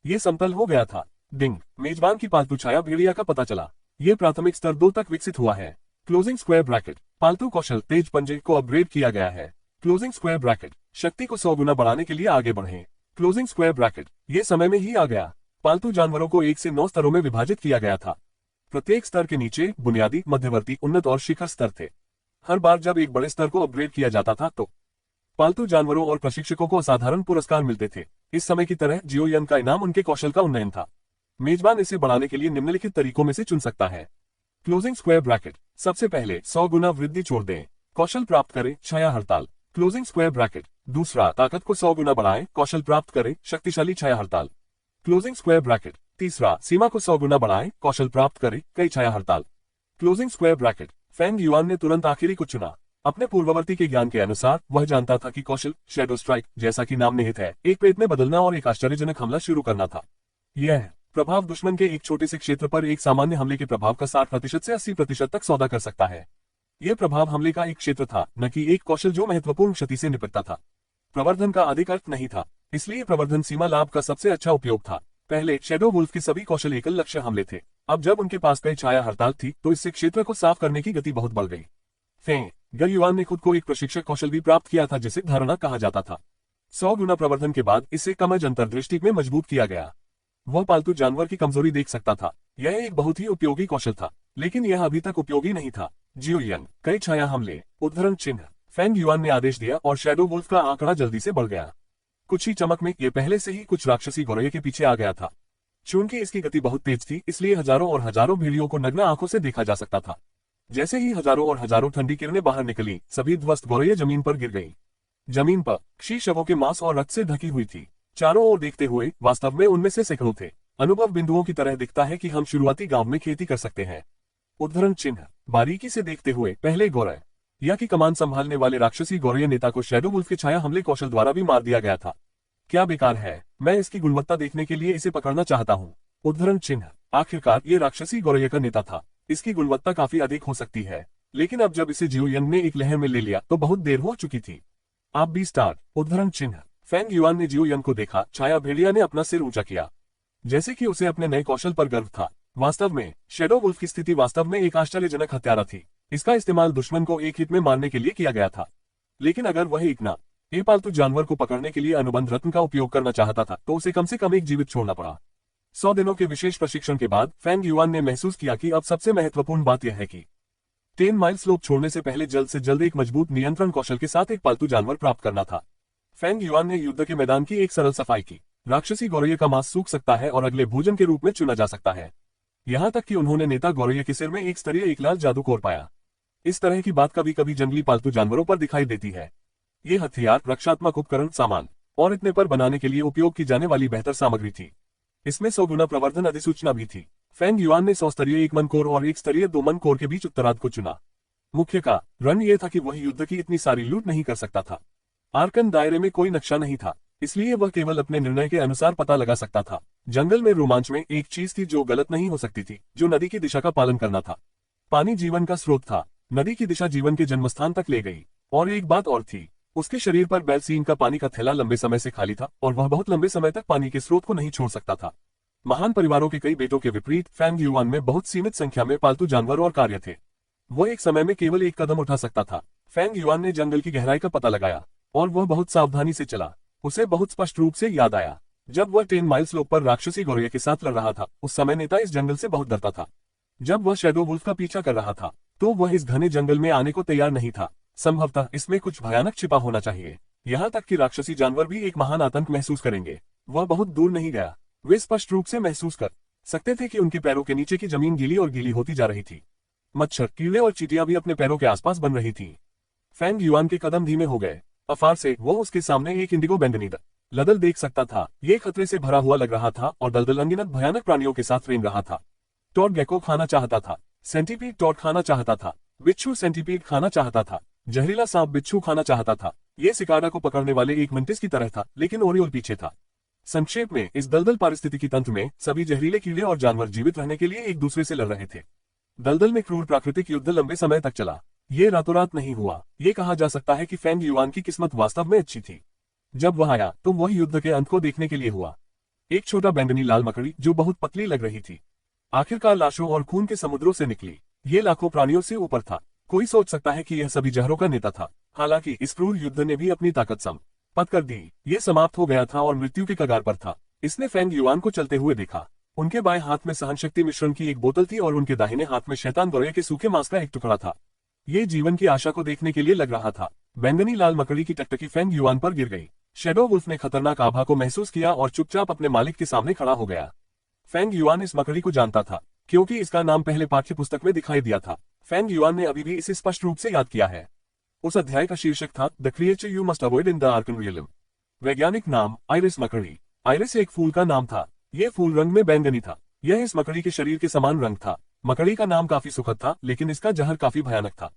ये समतल हो गया था। डिंग। मेजबान की पालतू छाया भेड़िया का पता चला। ये प्राथमिक स्तर 2 तक विकसित हुआ है। Closing square bracket. पालतू कौशल तेज पंजे को अपग्रेड किया गया है। Closing square bracket. शक्ति को 100 गुना बढ़ाने के लिए आगे बढ़ें। Closing square bracket. ये समय में ही आ गया। पालतू जानवरों को 1 से 9 स्तरों में विभाजित किया गया था। प्रत्येक स्तर के नीचे बुनियादी, मध्यवर्ती, उन्नत और शिखर स्तर थे। हर बार जब एक बड़े स्तर को अपग्रेड किया जाता था तो पालतू जानवरों और प्रशिक्षकों को असाधारण पुरस्कार मिलते थे। इस समय की तरह जियोयन का इनाम उनके कौशल का उन्नयन था। मेजबान इसे बढ़ाने के लिए निम्नलिखित तरीकों में से चुन सकता है। Closing square bracket. सबसे पहले 100 गुना वृद्धि छोड़ दें। कौशल प्राप्त करें, छाया हड़ताल। Closing square bracket. दूसरा, ताकत को 100 गुना बढ़ाएं, कौशल प्राप्त करें, शक्तिशाली छाया हड़ताल। Closing square bracket. तीसरा, सीमा को 100 गुना बढ़ाएं, कौशल प्राप्त करें, कई छाया हड़ताल। Closing square bracket. Feng yuan ने तुरंत आखिरी को चुना। अपने पूर्ववर्ती के ज्ञान के अनुसार वह जानता था कि कौशल शैडो स्ट्राइक, जैसा कि नाम निहित है, एक पेट में बदलना और एक आश्चर्यजनक हमला शुरू करना था। यह प्रभाव दुश्मन के एक छोटे से क्षेत्र पर एक सामान्य हमले के प्रभाव का 60% से 80% तक सौदा कर सकता है। यह प्रभाव हमले का एक क्षेत्र था, न कि एक कौशल जो महत्वपूर्ण क्षति से निपटता था। प्रवर्धन का अधिक अर्थ नहीं था, इसलिए प्रवर्धन सीमा लाभ का सबसे अच्छा उपयोग था। पहले शैडो वुल्फ के सभी कौशल एकल लक्ष्य हमले थे। अब जब उनके पास कई छाया हड़ताल थी तो इससे क्षेत्र को साफ करने की गति बहुत बढ़ गई। फेंग युआन ने खुद को एक प्रशिक्षक कौशल भी प्राप्त किया था जिसे धारणा कहा जाता था। 100 गुना प्रवर्धन के बाद इसे कमज अंतर्दृष्टि में मजबूत किया गया। वह पालतू जानवर की कमजोरी देख सकता था। यह एक बहुत ही उपयोगी कौशल था, लेकिन यह अभी तक उपयोगी नहीं था। जियोयन कई छाया हमले, उद्धरण चिन्ह। फेंग युआन ने आदेश दिया और शैडो वुल्फ का आंकड़ा जल्दी से बढ़ गया। कुछ ही चमक में यह पहले से ही कुछ राक्षसी गौरैया के पीछे आ गया था। चूंकि इसकी गति बहुत तेज थी, इसलिए हजारों और हजारों भेड़ियों को नग्न आंखों से देखा जा सकता था। जैसे ही हजारों और हजारों ठंडी किरणें बाहर निकली, सभी ध्वस्त गौरैया जमीन पर गिर गई। जमीन पर क्षी शवों के मांस और रक्त से ढकी हुई थी। चारों ओर देखते हुए वास्तव में उनमें से सैकड़ों थे। अनुभव बिंदुओं की तरह दिखता है कि हम शुरुआती गांव में खेती कर सकते हैं। उद्धरण चिन्ह। बारीकी से देखते हुए पहले गौरैया की कमान संभालने वाले राक्षसी गौरैया नेता को शैडो वुल्फ के छाया हमले कौशल द्वारा भी मार दिया गया था। क्या बेकार है, मैं इसकी गुणवत्ता देखने के लिए इसे पकड़ना चाहता हूँ। उद्धरण चिन्ह। आखिरकार ये राक्षसी गौरैया का नेता था। इसकी गुणवत्ता काफी अधिक हो सकती है, लेकिन अब जब इसे जियोयन ने एक लहर में ले लिया तो बहुत देर हो चुकी थी। आप भी स्टार। उद्धरण चिन्ह। फेंग युआन ने जियोयन को देखा। छाया भेड़िया ने अपना सिर ऊंचा किया, जैसे कि उसे अपने नए कौशल पर गर्व था। वास्तव में शैडो वुल्फ की स्थिति वास्तव में एक आश्चर्यजनक हत्यारा थी। इसका इस्तेमाल दुश्मन को एक हिट में मारने के लिए किया गया था। लेकिन अगर वह एक पालतू जानवर को पकड़ने के लिए अनुबंध रत्न का उपयोग करना चाहता था तो उसे कम से कम एक जीवित छोड़ना पड़ा। 100 दिनों के विशेष प्रशिक्षण के बाद फेंग युआन ने महसूस किया कि अब सबसे महत्वपूर्ण बात यह है कि 10 माइल स्लोप छोड़ने से पहले जल्द से जल्द एक मजबूत नियंत्रण कौशल के साथ एक पालतू जानवर प्राप्त करना था। फेंग युआन ने युद्ध के मैदान की एक सरल सफाई की। राक्षसी गौरैया का मांस सूख सकता है और अगले भोजन के रूप में चुना जा सकता है। यहाँ तक कि उन्होंने नेता गौरैया के सिर में एक स्तरीय एक लाल जादू कोर पाया। इस तरह की बात कभी कभी जंगली पालतू जानवरों पर दिखाई देती है। ये हथियार, रक्षात्मक उपकरण, सामान और इतने पर बनाने के लिए उपयोग की जाने वाली बेहतर सामग्री थी। इसमें 100 गुना प्रवर्धन अधिसूचना भी थी। फेंग युआन ने 100 स्तरीय 1 मन कोर और 1 स्तरीय 2 मन कोर के बीच उत्तरार्ध को चुना। मुख्य का रण ये था कि वह युद्ध की इतनी सारी लूट नहीं कर सकता था। आर्कन दायरे में कोई नक्शा नहीं था, इसलिए वह केवल अपने निर्णय के अनुसार पता लगा सकता था। जंगल में रोमांच में एक चीज थी जो गलत नहीं हो सकती थी, जो नदी की दिशा का पालन करना था। पानी जीवन का स्रोत था। नदी की दिशा जीवन के जन्मस्थान तक ले गई। और एक बात और थी, उसके शरीर पर बेलसीन का पानी का थैला लंबे समय से खाली था और वह बहुत लंबे समय तक पानी के स्रोत को नहीं छोड़ सकता था। महान परिवारों के कई बेटों के विपरीत फेंग युआन में बहुत सीमित संख्या में पालतू जानवर और कार्य थे। वह एक समय में केवल एक कदम उठा सकता था। फेंग युआन ने जंगल की गहराई का पता लगाया और वह बहुत सावधानी से चला। उसे बहुत स्पष्ट रूप से याद आया, जब वह 10 माइल स्लोप पर राक्षसी गौरैया के साथ लड़ रहा था, उस समय नेता इस जंगल से बहुत डरता था। जब वह शैडो वुल्फ का पीछा कर रहा था तो वह इस घने जंगल में आने को तैयार नहीं था। संभवतः इसमें कुछ भयानक छिपा होना चाहिए। यहाँ तक कि राक्षसी जानवर भी एक महान आतंक महसूस करेंगे। वह बहुत दूर नहीं गया। वे स्पष्ट रूप से महसूस कर सकते थे कि उनके पैरों के नीचे की जमीन गीली और गीली होती जा रही थी। मच्छर, कीड़े और चींटियां भी अपने पैरों के आसपास बन रही थीं। फेंग युआन के कदम धीमे हो गए। अफार से वो उसके सामने एक इंडिगो बैंगनी लदल देख सकता था। ये खतरे से भरा हुआ लग रहा था और दलदल अनगिनत भयानक प्राणियों के साथ रेंग रहा था। टॉड गेको खाना चाहता था। सेंटीपीड टॉड खाना चाहता था। बिच्छू सेंटीपीड खाना चाहता था। जहरीला सांप बिच्छू खाना चाहता था। ये सिकारा को पकड़ने वाले एक मंटिस की तरह था, लेकिन ओरियोल पीछे था। संक्षेप में, इस दलदल पारिस्थितिकी तंत्र में सभी जहरीले कीड़े और जानवर जीवित रहने के लिए एक दूसरे से लड़ रहे थे। दलदल में क्रूर प्राकृतिक युद्ध लंबे समय तक चला। ये रातों रात नहीं हुआ। ये कहा जा सकता है कि फेंग युआन की किस्मत वास्तव में अच्छी थी। जब वह आया तो वह युद्ध के अंत को देखने के लिए हुआ। एक छोटा बैंगनी लाल मकड़ी जो बहुत पतली लग रही थी, आखिरकार लाशों और खून के समुद्रों से निकली। ये लाखों प्राणियों से ऊपर था। कोई सोच सकता है कि यह सभी जहरों का नेता था। हालांकि इस क्रूर युद्ध ने भी अपनी ताकत पद कर दी। ये समाप्त हो गया था और मृत्यु के कगार पर था। इसने फेंग युआन को चलते हुए देखा। उनके बाएं हाथ में सहनशक्ति मिश्रण की एक बोतल थी और उनके दाहिने हाथ में शैतान दौरे के सूखे मांस का एक टुकड़ा था। ये जीवन की आशा को देखने के लिए लग रहा था। बैंगनी लाल मकड़ी की टकटकी फेंग युआन पर गिर गई। शैडो वुल्फ ने खतरनाक आभा को महसूस किया और चुपचाप अपने मालिक के सामने खड़ा हो गया। फेंग युआन इस मकड़ी को जानता था, क्योंकि इसका नाम पहले पाठ्य पुस्तक में दिखाई दिया था। फेंग युआन ने अभी भी इसे स्पष्ट रूप से याद किया है। उस अध्याय का शीर्षक था the creature you must avoid in the Arkan realm. वैज्ञानिक नाम आइरिस मकड़ी। आइरिस एक फूल का नाम था। यह फूल रंग में बैंगनी था। यह इस मकड़ी के शरीर के समान रंग था। मकड़ी का नाम काफी सुखद था, लेकिन इसका जहर काफी भयानक था।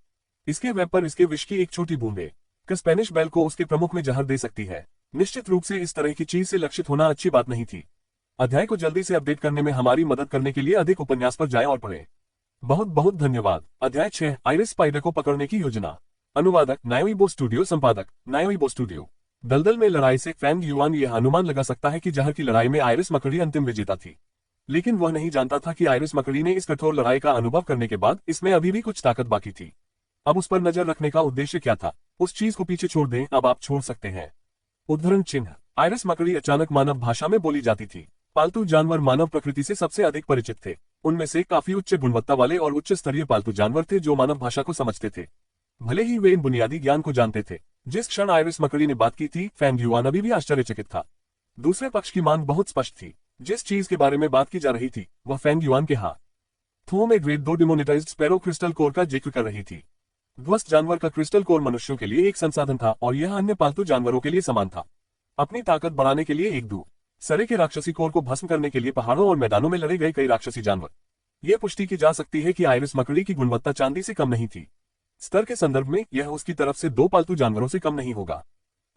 इसके वेब पर इसके विष की एक छोटी बूंदे स्पेनिश बेल को उसके प्रमुख में जहर दे सकती है। निश्चित रूप से इस तरह की चीज से लक्षित होना अच्छी बात नहीं थी। अध्याय को जल्दी से अपडेट करने में हमारी मदद करने के लिए अधिक उपन्यास पर जाएं और पढ़ें। बहुत बहुत धन्यवाद। अध्याय 6 आइरिस स्पाइडर को पकड़ने की योजना। अनुवादक नायोइबो स्टूडियो, संपादक नायोइबो स्टूडियो। दलदल में लड़ाई से फेंग युआन यह अनुमान लगा सकता है कि जहर की लड़ाई में आइरिस मकड़ी अंतिम विजेता थी, लेकिन वह नहीं जानता था कि आइरिस मकड़ी ने इस कठोर लड़ाई का अनुभव करने के बाद इसमें अभी भी कुछ ताकत बाकी थी। अब उस पर नजर रखने का उद्देश्य क्या था? उस चीज को पीछे छोड़ दें, अब आप छोड़ सकते हैं। उद्धरण चिन्ह। आइरिस मकड़ी अचानक मानव भाषा में बोली जाती थी। पालतू जानवर मानव प्रकृति से सबसे अधिक परिचित थे। उनमें से काफी उच्च गुणवत्ता वाले और उच्च स्तरीय पालतू जानवर थे जो मानव भाषा को समझते थे, भले ही वे इन बुनियादी ज्ञान को जानते थे। जिस क्षण आइरिस मकड़ी ने बात की थी, फेंग युआन अभी भी आश्चर्यचकित था। दूसरे पक्ष की मांग बहुत स्पष्ट थी। जिस चीज के बारे में बात की जा रही थी वह फेंग युआन के हाथों में grade 2 demonetised sparrow crystal core का जिक्र कर रही थी। ध्वस्त जानवर का क्रिस्टल कोर मनुष्यों के लिए एक संसाधन था और यह अन्य पालतू जानवरों के लिए समान था। अपनी ताकत बढ़ाने के लिए एक दूसरे के राक्षसी कोर को भस्म करने के लिए पहाड़ों और मैदानों में लड़े गए कई राक्षसी जानवर। यह पुष्टि की जा सकती है कि आइरिस मकड़ी की गुणवत्ता चांदी से कम नहीं थी। स्तर के संदर्भ में यह उसकी तरफ से 2 पालतू जानवरों से कम नहीं होगा।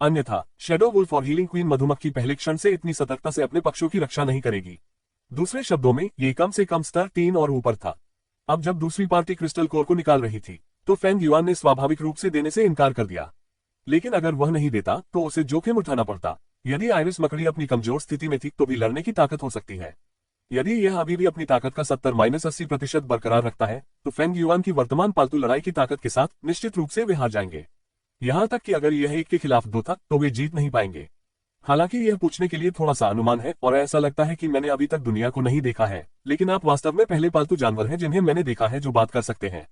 अन्यथा शैडो वुल्फ और हीलिंग क्वीन मधुमक्खी पहले क्षण से इतनी सतर्कता से अपने पक्षों की रक्षा नहीं करेगी। दूसरे शब्दों में ये कम से कम स्तर 3 और ऊपर था। अब जब दूसरी पार्टी क्रिस्टल कोर को निकाल रही थी तो फेंग युआन ने स्वाभाविक रूप से देने से इनकार कर दिया, लेकिन अगर वह नहीं देता तो उसे जोखिम उठाना पड़ता। यदि आइरिस मकड़ी अपनी कमजोर स्थिति में थी तो भी लड़ने की ताकत हो सकती है। यदि यह अभी भी अपनी ताकत का 70-80% बरकरार रखता है तो फेंग युआन की वर्तमान पालतू लड़ाई की ताकत के साथ निश्चित रूप से वे हार जाएंगे। यहां तक कि अगर यह 1 के खिलाफ 2 था तो वे जीत नहीं पाएंगे। हालांकि यह पूछने के लिए थोड़ा सा अनुमान है और ऐसा लगता है कि मैंने अभी तक दुनिया को नहीं देखा है, लेकिन आप वास्तव में पहले पालतू जानवर हैं जिन्हें मैंने देखा है जो बात कर सकते हैं।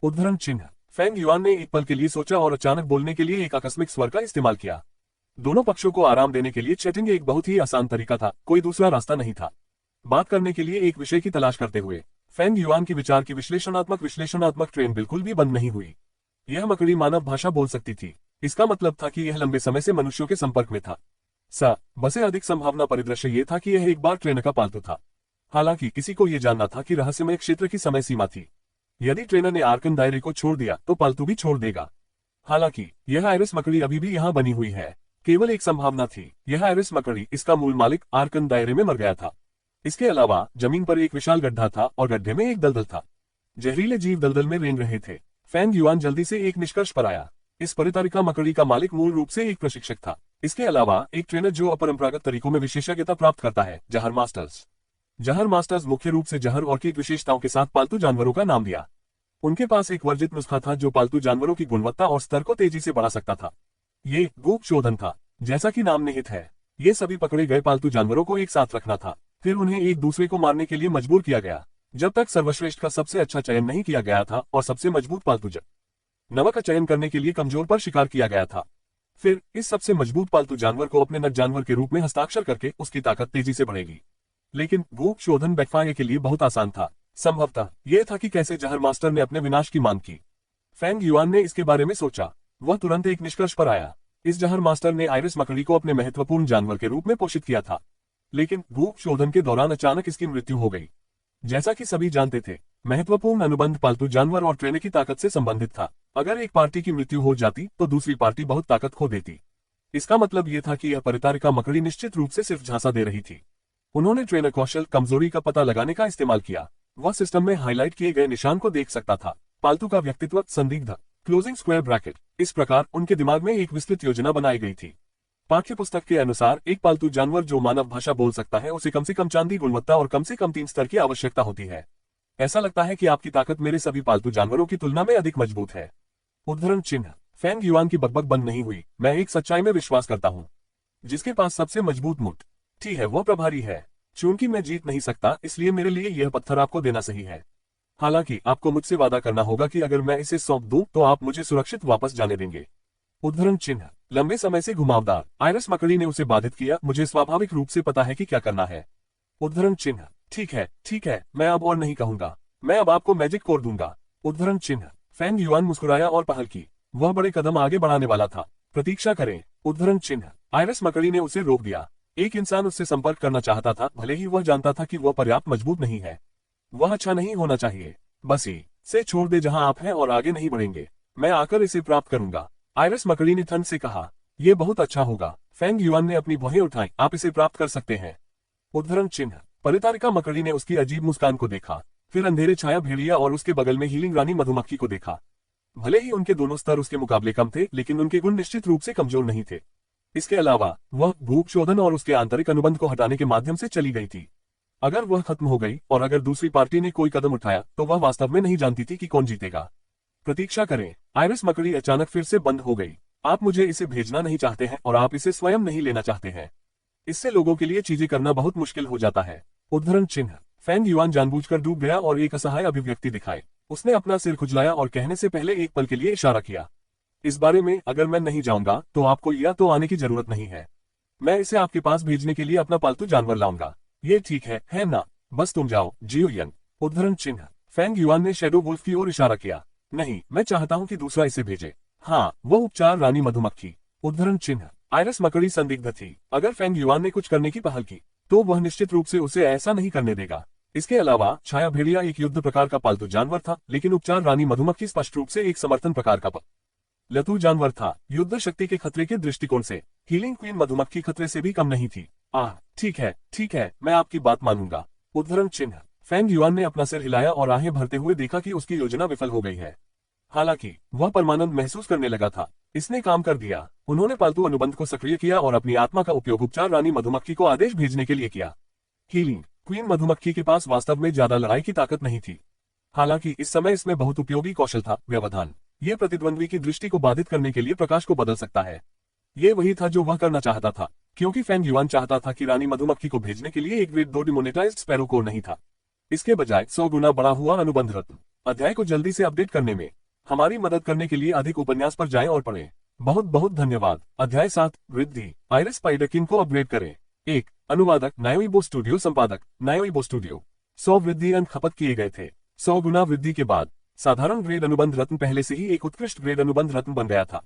उद्धरण चिन्ह। फेंग युआन ने एक पल के लिए सोचा और अचानक बोलने के लिए एक आकस्मिक स्वर का इस्तेमाल किया। दोनों पक्षों को आराम देने के लिए चैटिंग एक बहुत ही आसान तरीका था, कोई दूसरा रास्ता नहीं था। बात करने के लिए एक विषय की तलाश करते हुए फेंग युआन की विचार की विश्लेषणात्मक ट्रेन बिल्कुल भी बंद नहीं हुई। यह मकड़ी मानव भाषा बोल सकती थी। इसका मतलब था कि यह लंबे समय से मनुष्यों के संपर्क में था। बसे अधिक संभावना परिदृश्य ये था कि यह एक बार ट्रेनर का पालतू था। हालांकि किसी को यह जानना था कि रहस्यमय क्षेत्र की समय सीमा थी। यदि ट्रेनर ने आर्कन दायरे को छोड़ दिया तो पालतू भी छोड़ देगा। हालांकि यह आइरिस मकड़ी अभी भी यहाँ बनी हुई है। केवल एक संभावना थी, यह आइरिस मकड़ी, इसका मूल मालिक, आर्कन दायरे में मर गया था। इसके अलावा जमीन पर एक विशाल गड्ढा था और गड्ढे में एक दलदल था। जहरीले जीव दलदल में रेंग रहे थे। फेंग युआन जल्दी से एक निष्कर्ष पर आया। इस परितारिका मकड़ी का मालिक मूल रूप से एक प्रशिक्षक था। इसके अलावा एक ट्रेनर जो अपरंपरागत तरीकों में विशेषज्ञता प्राप्त करता है, जहर मास्टर्स। जहर मास्टर्स मुख्य रूप से जहर और की विशेषताओं के साथ पालतू जानवरों का नाम दिया। उनके पास एक वर्जित नुस्खा था जो पालतू जानवरों की गुणवत्ता और स्तर को तेजी से बढ़ा सकता था। ये गूक शोधन था। जैसा कि नाम निहित है, ये सभी पकड़े गए पालतू जानवरों को एक साथ रखना था, फिर उन्हें एक दूसरे को मारने के लिए मजबूर किया गया जब तक सर्वश्रेष्ठ का सबसे अच्छा चयन नहीं किया गया था और सबसे मजबूत पालतू जानवर का चयन करने के लिए कमजोर पर शिकार किया गया था। फिर इस सबसे मजबूत पालतू जानवर को अपने नर जानवर के रूप में हस्ताक्षर करके उसकी ताकत तेजी से बढ़ेगी। लेकिन गूक शोधन बैकफायर के लिए बहुत आसान था। संभवतः यह था कि कैसे जहर मास्टर ने अपने विनाश की मांग की। फेंग युआन ने इसके बारे में सोचा। वह तुरंत एक निष्कर्ष पर आया। इस जहर मास्टर ने आइरिस मकड़ी को अपने महत्वपूर्ण जानवर के रूप में पोषित किया था, लेकिन गूक शोधन के दौरान अचानक इसकी मृत्यु हो गई। जैसा कि सभी जानते थे, महत्वपूर्ण अनुबंध पालतू जानवर और ट्रेनर की ताकत से संबंधित था। अगर एक पार्टी की मृत्यु हो जाती तो दूसरी पार्टी बहुत ताकत खो देती। इसका मतलब यह था कि यह परितारिका मकड़ी निश्चित रूप से सिर्फ झांसा दे रही थी। उन्होंने ट्रेनर कौशल कमजोरी का पता लगाने का इस्तेमाल किया। वह सिस्टम में हाईलाइट किए गए निशान को देख सकता था। पालतू का व्यक्तित्व संदिग्ध क्लोजिंग स्क्वायर ब्रैकेट। इस प्रकार उनके दिमाग में एक विस्तृत योजना बनाई गई थी। पाठ्य पुस्तक के अनुसार एक पालतू जानवर जो मानव भाषा बोल सकता है उसे कम से कम चांदी गुणवत्ता और कम से कम 3 स्तर की आवश्यकता होती है। ऐसा लगता है कि आपकी ताकत मेरे सभी पालतू जानवरों की तुलना में अधिक मजबूत है। उद्धरण चिन्ह। फैंग युआन की बकबक बंद नहीं हुई। मैं एक सच्चाई में विश्वास करता हूँ, जिसके पास सबसे मजबूत मुट्ठी है वो प्रभारी है। चूंकि मैं जीत नहीं सकता, इसलिए मेरे लिए यह पत्थर आपको देना सही है। हालांकि आपको मुझसे वादा करना होगा कि अगर मैं इसे सौंप दूं तो आप मुझे सुरक्षित वापस जाने देंगे। उद्धरण चिन्ह। लंबे समय से घुमावदार आयरस मकड़ी ने उसे बाधित किया। मुझे स्वाभाविक रूप से पता है कि क्या करना है। उद्धरण चिन्ह। ठीक है, मैं अब और नहीं कहूंगा। मैं अब आपको मैजिक कोर दूंगा। उद्धरण चिन्ह। फैंग युआन मुस्कुराया और पहल की। वह बड़े कदम आगे बढ़ाने वाला था। प्रतीक्षा करें। उद्धरण चिन्ह। आयरस मकड़ी ने उसे रोक दिया। एक इंसान उससे संपर्क करना चाहता था, भले ही वह जानता था कि वह पर्याप्त मजबूत नहीं है। वह अच्छा नहीं होना चाहिए। बस इसे छोड़ दे जहां आप हैं और आगे नहीं बढ़ेंगे। मैं आकर इसे प्राप्त करूंगा। आयरस मकड़ी ने ठंड से कहा। यह बहुत अच्छा होगा। फैंग युआन ने अपनी भौहें उठाई। आप इसे प्राप्त कर सकते हैं। उद्धरण चिन्ह। परितारिका मकड़ी ने उसकी अजीब मुस्कान को देखा, फिर अंधेरे छाया भेड़िया और उसके बगल में हीलिंग रानी मधुमक्खी को देखा। भले ही उनके दोनों स्तर उसके मुकाबले कम थे, लेकिन उनके गुण निश्चित रूप से कमजोर नहीं थे। इसके अलावा वह भूख शोधन और उसके आंतरिक अनुबंध को हटाने के माध्यम से चली गई थी। अगर वह खत्म हो गई और अगर दूसरी पार्टी ने कोई कदम उठाया तो वह वास्तव में नहीं जानती थी कि कौन जीतेगा। प्रतीक्षा करें। आयरस मकड़ी अचानक फिर से बंद हो गई। आप मुझे इसे भेजना नहीं चाहते हैं और आप इसे स्वयं नहीं लेना चाहते हैं। इससे लोगों के लिए चीजें करना बहुत मुश्किल हो जाता है। उद्धरण चिन्ह। फैंग युआन जानबूझकर डूब गया और एक असहाय अभिव्यक्ति दिखाई। उसने अपना सिर खुजलाया और कहने से पहले एक पल के लिए इशारा किया। इस बारे में अगर मैं नहीं जाऊंगा तो आपको या तो आने की जरूरत नहीं है। मैं इसे आपके पास भेजने के लिए अपना पालतू जानवर लाऊंगा। ये ठीक है ना? बस तुम जाओ, जियो यंग। उद्धरण चिन्ह। फैंग युआन ने शैडो वुल्फ की ओर इशारा किया। नहीं, मैं चाहता हूं कि दूसरा इसे भेजे। हाँ, वो उपचार रानी मधुमक्खी। उद्धरण चिन्ह। आयरस मकड़ी संदिग्ध थी। अगर फैंग युआन ने कुछ करने की पहल की तो वह निश्चित रूप से उसे ऐसा नहीं करने देगा। इसके अलावा छाया भेड़िया एक युद्ध प्रकार का पालतू जानवर था, लेकिन उपचार रानी मधुमक्खी स्पष्ट रूप से एक समर्थन प्रकार का पालतू जानवर था। युद्ध शक्ति के खतरे के दृष्टिकोण से हीलिंग क्वीन मधुमक्खी खतरे से भी कम नहीं थी। ठीक है, मैं आपकी बात मानूंगा। उद्धरण चिन्ह। फैंग युआन ने अपना सिर हिलाया और आहें भरते हुए देखा कि उसकी योजना विफल हो गई है। हालांकि वह परमानंद महसूस करने लगा था। इसने काम कर दिया। उन्होंने पालतू अनुबंध को सक्रिय किया और अपनी आत्मा का उपयोग उपचार रानी मधुमक्खी को आदेश भेजने के लिए किया। हीलिंग क्वीन मधुमक्खी के पास वास्तव में ज्यादा लड़ाई की ताकत नहीं थी। हालांकि इस समय इसमें बहुत उपयोगी कौशल था, व्यवधान। यह प्रतिद्वंद्वी की दृष्टि को बाधित करने के लिए प्रकाश को बदल सकता है। ये वही था जो वह करना चाहता था, क्योंकि फैंग युआन चाहता था कि रानी मधुमक्खी को भेजने के लिए एक ग्रेड 2 डिमोनेटाइज्ड स्पैरो कोर नहीं था। इसके बजाय 100 गुना बढ़ा हुआ अनुबंध रत्न। अध्याय को जल्दी से अपडेट करने में हमारी मदद करने के लिए अधिक उपन्यास पर जाएं और पढ़ें। बहुत बहुत धन्यवाद। अध्याय 7 वृद्धि। आयरस स्पाइडरकिन को अपग्रेड करें। 1 अनुवादक नायोइबो स्टूडियो, संपादक नायोइबो स्टूडियो। 100 वृद्धि अंक खपत किए गए थे। 100 गुना वृद्धि के बाद साधारण ग्रेड अनुबंध रत्न पहले से ही एक उत्कृष्ट ग्रेड अनुबंध रत्न बन गया था।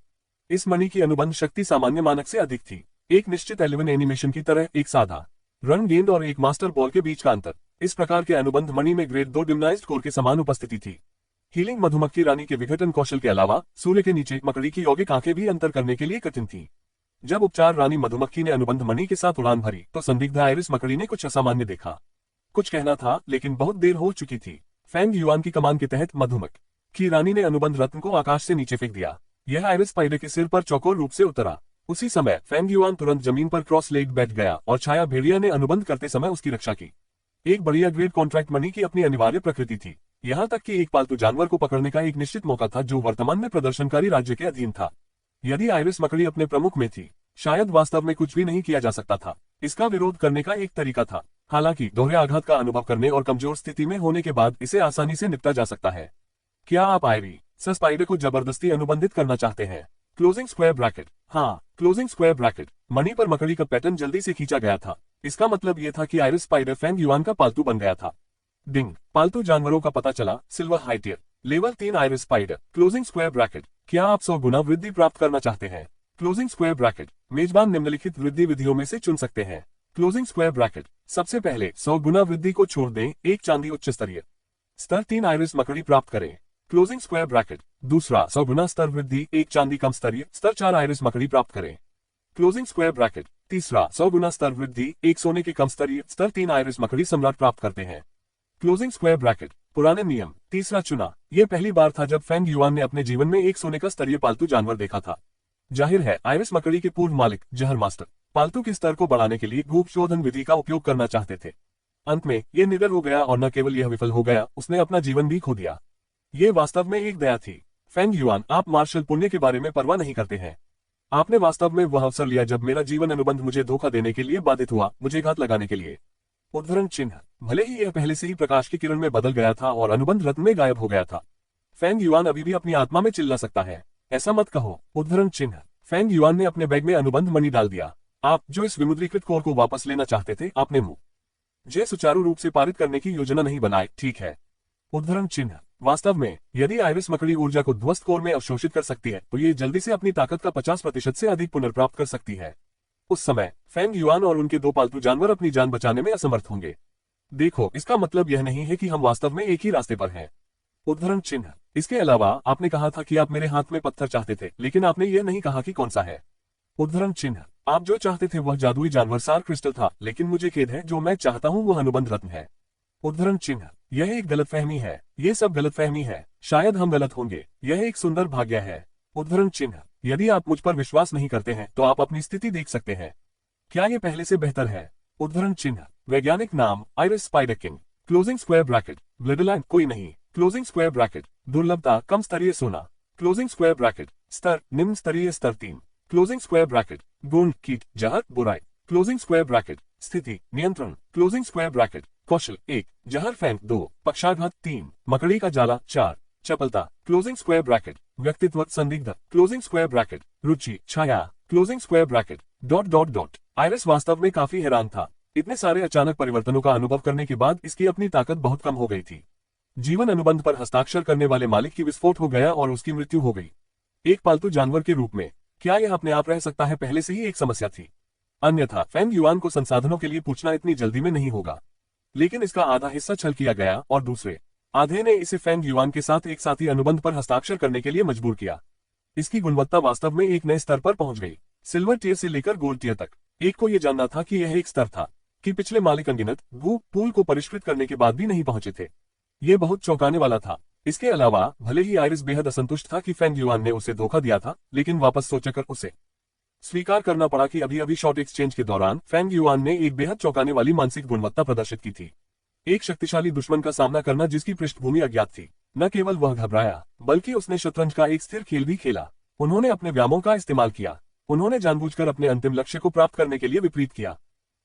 इस मणि की अनुबंध शक्ति सामान्य मानक से अधिक थी। एक निश्चित 11 एनिमेशन की तरह एक साधा रन गेंद और एक मास्टर बॉल के बीच का अंतर। इस प्रकार के अनुबंध मणि में ग्रेड 2 डिमनाइज्ड कोर के समान उपस्थिति थी। हीलिंग मधुमक्खी रानी के विघटन कौशल के अलावा सूर्य के नीचे मकड़ी की यौगिक आंखें भी अंतर करने के लिए कठिन थी। जब उपचार रानी मधुमक्खी ने अनुबंध मणि के साथ उड़ान भरी तो संदिग्ध आयरिस मकड़ी ने कुछ असामान्य देखा। कुछ कहना था, लेकिन बहुत देर हो चुकी थी। फैंग युआन की कमान के तहत मधुमक्खी रानी ने अनुबंध रत्न को आकाश से नीचे फेंक दिया। यह आयरिस स्पाइडर के सिर पर चौकोर रूप से उतरा। उसी समय फैंग युआन तुरंत जमीन पर क्रॉस लेग बैठ गया और छाया भेड़िया ने अनुबंध करते समय उसकी रक्षा की। एक बढ़िया ग्रेड कॉन्ट्रैक्ट मनी की अपनी अनिवार्य प्रकृति थी। यहाँ तक कि एक पालतू जानवर को पकड़ने का एक निश्चित मौका था जो वर्तमान में प्रदर्शनकारी राज्य के अधीन था। यदि आयरिस मकड़ी अपने प्रमुख में थी, शायद वास्तव में कुछ भी नहीं किया जा सकता था। इसका विरोध करने का एक तरीका था। हालांकि दोहरे आघात का अनुभव करने और कमजोर स्थिति में होने के बाद इसे आसानी से निपटा जा सकता है। क्या आप आयरिस स्पाइडर को जबरदस्ती अनुबंधित करना चाहते हैं? Closing square bracket. हाँ, क्लोजिंग स्क्वायर ब्रैकेट। मणि पर मकड़ी का पैटर्न जल्दी से खींचा गया था। इसका मतलब यह था कि आयरिस स्पाइडर फैंग युआन का पालतू बन गया था। डिंग। पालतू जानवरों का पता चला। Silver high tier level 3 Iris spider. Closing square bracket. क्या आप 100 गुना वृद्धि प्राप्त करना चाहते हैं? Closing square bracket. मेजबान निम्नलिखित वृद्धि विधियों में से चुन सकते हैं। Closing square bracket. सबसे पहले 100 गुना वृद्धि को छोड़ दें। एक चांदी उच्च स्तरीय स्तर 3 आयरिस मकड़ी प्राप्त करें। Closing square bracket. दूसरा 100 गुना स्तर वृद्धि। एक चांदी कम स्तरीय स्तर 4 आयरिस मकड़ी प्राप्त करें। Closing square bracket. तीसरा 100 गुना स्तर वृद्धि। एक सोने के कम स्तरीय स्तर 3 आयरिस मकड़ी सम्राट प्राप्त करते हैं। Closing square bracket. पुराने नियम। तीसरा चुना। यह पहली बार था जब फैंग युआन ने अपने जीवन में एक सोने का स्तरीय पालतू जानवर देखा था। जाहिर है आयरिस मकड़ी के पूर्व मालिक जहर मास्टर पालतू के स्तर को बढ़ाने के लिए भूख शोधन विधि का उपयोग करना चाहते थे। अंत में यह निडर हो गया और न केवल यह विफल हो गया, उसने अपना जीवन भी खो दिया। ये वास्तव में एक दया थी। फेंग युआन, आप मार्शल पुण्य के बारे में परवाह नहीं करते हैं। आपने वास्तव में वह अवसर लिया जब मेरा जीवन अनुबंध मुझे धोखा देने के लिए बाधित हुआ, मुझे घात लगाने के लिए। उद्धरण चिन्ह। भले ही यह पहले से ही प्रकाश की किरण में बदल गया था और अनुबंध रत्न में गायब हो गया था, फेंग युआन अभी भी अपनी आत्मा में चिल्ला सकता है। ऐसा मत कहो। उद्धरण चिन्ह। फेंग युआन ने अपने बैग में अनुबंध मणि डाल दिया। आप जो इस विमुद्रीकृत कोर को वापस लेना चाहते थे, आपने मुझे सुचारू रूप से पारित करने की योजना नहीं बनाई, ठीक है। उद्धरण चिन्ह। वास्तव में यदि आइरिस मकड़ी ऊर्जा को ध्वस्त कोर में अवशोषित कर सकती है तो ये जल्दी से अपनी ताकत का 50% से अधिक पुनर्प्राप्त कर सकती है। उस समय फेंग युआन और उनके 2 पालतू जानवर अपनी जान बचाने में असमर्थ होंगे। देखो, इसका मतलब यह नहीं है कि हम वास्तव में एक ही रास्ते पर हैं। उद्धरण चिन्ह। इसके अलावा आपने कहा था कि आप मेरे हाथ में पत्थर चाहते थे, लेकिन आपने यह नहीं कहा कि कौन सा है। उद्धरण चिन्ह। आप जो चाहते थे वह जादुई जानवर सार क्रिस्टल था, लेकिन मुझे खेद है, जो मैं चाहता हूं वह अनुबंध रत्न है। उद्धरण चिन्ह। यह एक गलतफहमी है। ये सब गलतफहमी है। शायद हम गलत होंगे। यह एक सुंदर भाग्य है। उद्धरण चिन्ह। यदि आप मुझ पर विश्वास नहीं करते हैं तो आप अपनी स्थिति देख सकते हैं। क्या ये पहले से बेहतर है? उद्धरण चिन्ह। वैज्ञानिक नाम iris spider king. Closing square bracket. Bloodline कोई नहीं। Closing square bracket. दुर्लभता कम स्तरीय सोना। Closing square bracket. स्तर निम्न स्तरीय स्तर 3। Closing square bracket. गुण कीट जहर बुराई। Closing square bracket. स्थिति नियंत्रण। Closing square bracket. कौशल 1, जहर फेंक 2, पक्षाघात 3, मकड़ी का जाला 4, चपलता। Closing square bracket. व्यक्तित्व संदिग्ध। Closing square bracket. रुचि छाया। Closing square bracket. आइरिस वास्तव में काफी हैरान था। इतने सारे अचानक परिवर्तनों का अनुभव करने के बाद इसकी अपनी ताकत बहुत कम हो गई थी। जीवन अनुबंध पर हस्ताक्षर करने वाले मालिक की विस्फोट हो गया और उसकी मृत्यु हो गई। एक पालतू जानवर के रूप में क्या यह अपने आप रह सकता है, पहले से ही एक समस्या थी। अन्यथा फेंग युआन को संसाधनों के लिए पूछना इतनी जल्दी में नहीं होगा। लेकिन इसका आधा हिस्सा छल किया गया और दूसरे आधे ने इसे फेंग युआन के साथ एक साथी अनुबंध पर हस्ताक्षर करने के लिए मजबूर किया। इसकी गुणवत्ता वास्तव में एक नए स्तर पर पहुंच गई, सिल्वर टियर से लेकर गोल्ड टियर तक। एक को यह जानना था कि यह एक स्तर था कि पिछले मालिक अनगिनत पूल को परिष्कृत करने के बाद भी नहीं पहुंचे थे। यह बहुत चौंकाने वाला था। इसके अलावा भले ही आइरिस बेहद असंतुष्ट था कि फेंग युआन ने उसे धोखा दिया था, लेकिन वापस सोचकर उसे स्वीकार करना पड़ा कि अभी शॉर्ट एक्सचेंज के दौरान फेंग युआन ने एक बेहद चौंकाने वाली मानसिक गुणवत्ता प्रदर्शित की थी। एक शक्तिशाली दुश्मन का सामना करना जिसकी पृष्ठभूमि अज्ञात थी। न केवल वह घबराया, बल्कि उसने शतरंज का एक स्थिर खेल भी खेला। उन्होंने अपने व्यामों का इस्तेमाल किया। उन्होंने जानबूझकर अपने अंतिम लक्ष्य को प्राप्त करने के लिए विपरीत किया।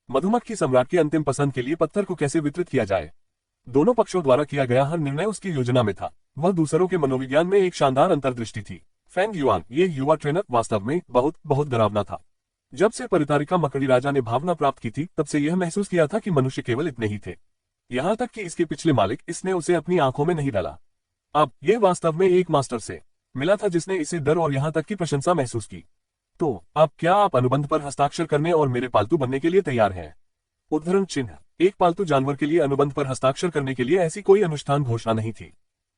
मधुमक्खी सम्राट की अंतिम पसंद के लिए पत्थर को कैसे वितरित किया जाए। दोनों पक्षों द्वारा किया गया हर निर्णय उसकी योजना में था। वह दूसरों के मनोविज्ञान में एक शानदार अंतर्दृष्टि थी। फेंग युआन, ये युवा ट्रेनर, वास्तव में बहुत डरावना था। जब से परितारिका मकड़ी राजा ने भावना प्राप्त की थी, तब से यह महसूस किया था कि मनुष्य केवल इतने ही थे। यहाँ तक कि इसके पिछले मालिक, इसने उसे अपनी आंखों में नहीं डाला। अब यह वास्तव में एक मास्टर से मिला था जिसने इसे डर और यहाँ तक की प्रशंसा महसूस की। तो अब क्या आप अनुबंध पर हस्ताक्षर करने और मेरे पालतू बनने के लिए तैयार हैं? उद्धरण चिन्ह। एक पालतू जानवर के लिए अनुबंध पर हस्ताक्षर करने के लिए ऐसी कोई अनुष्ठान घोषणा नहीं थी,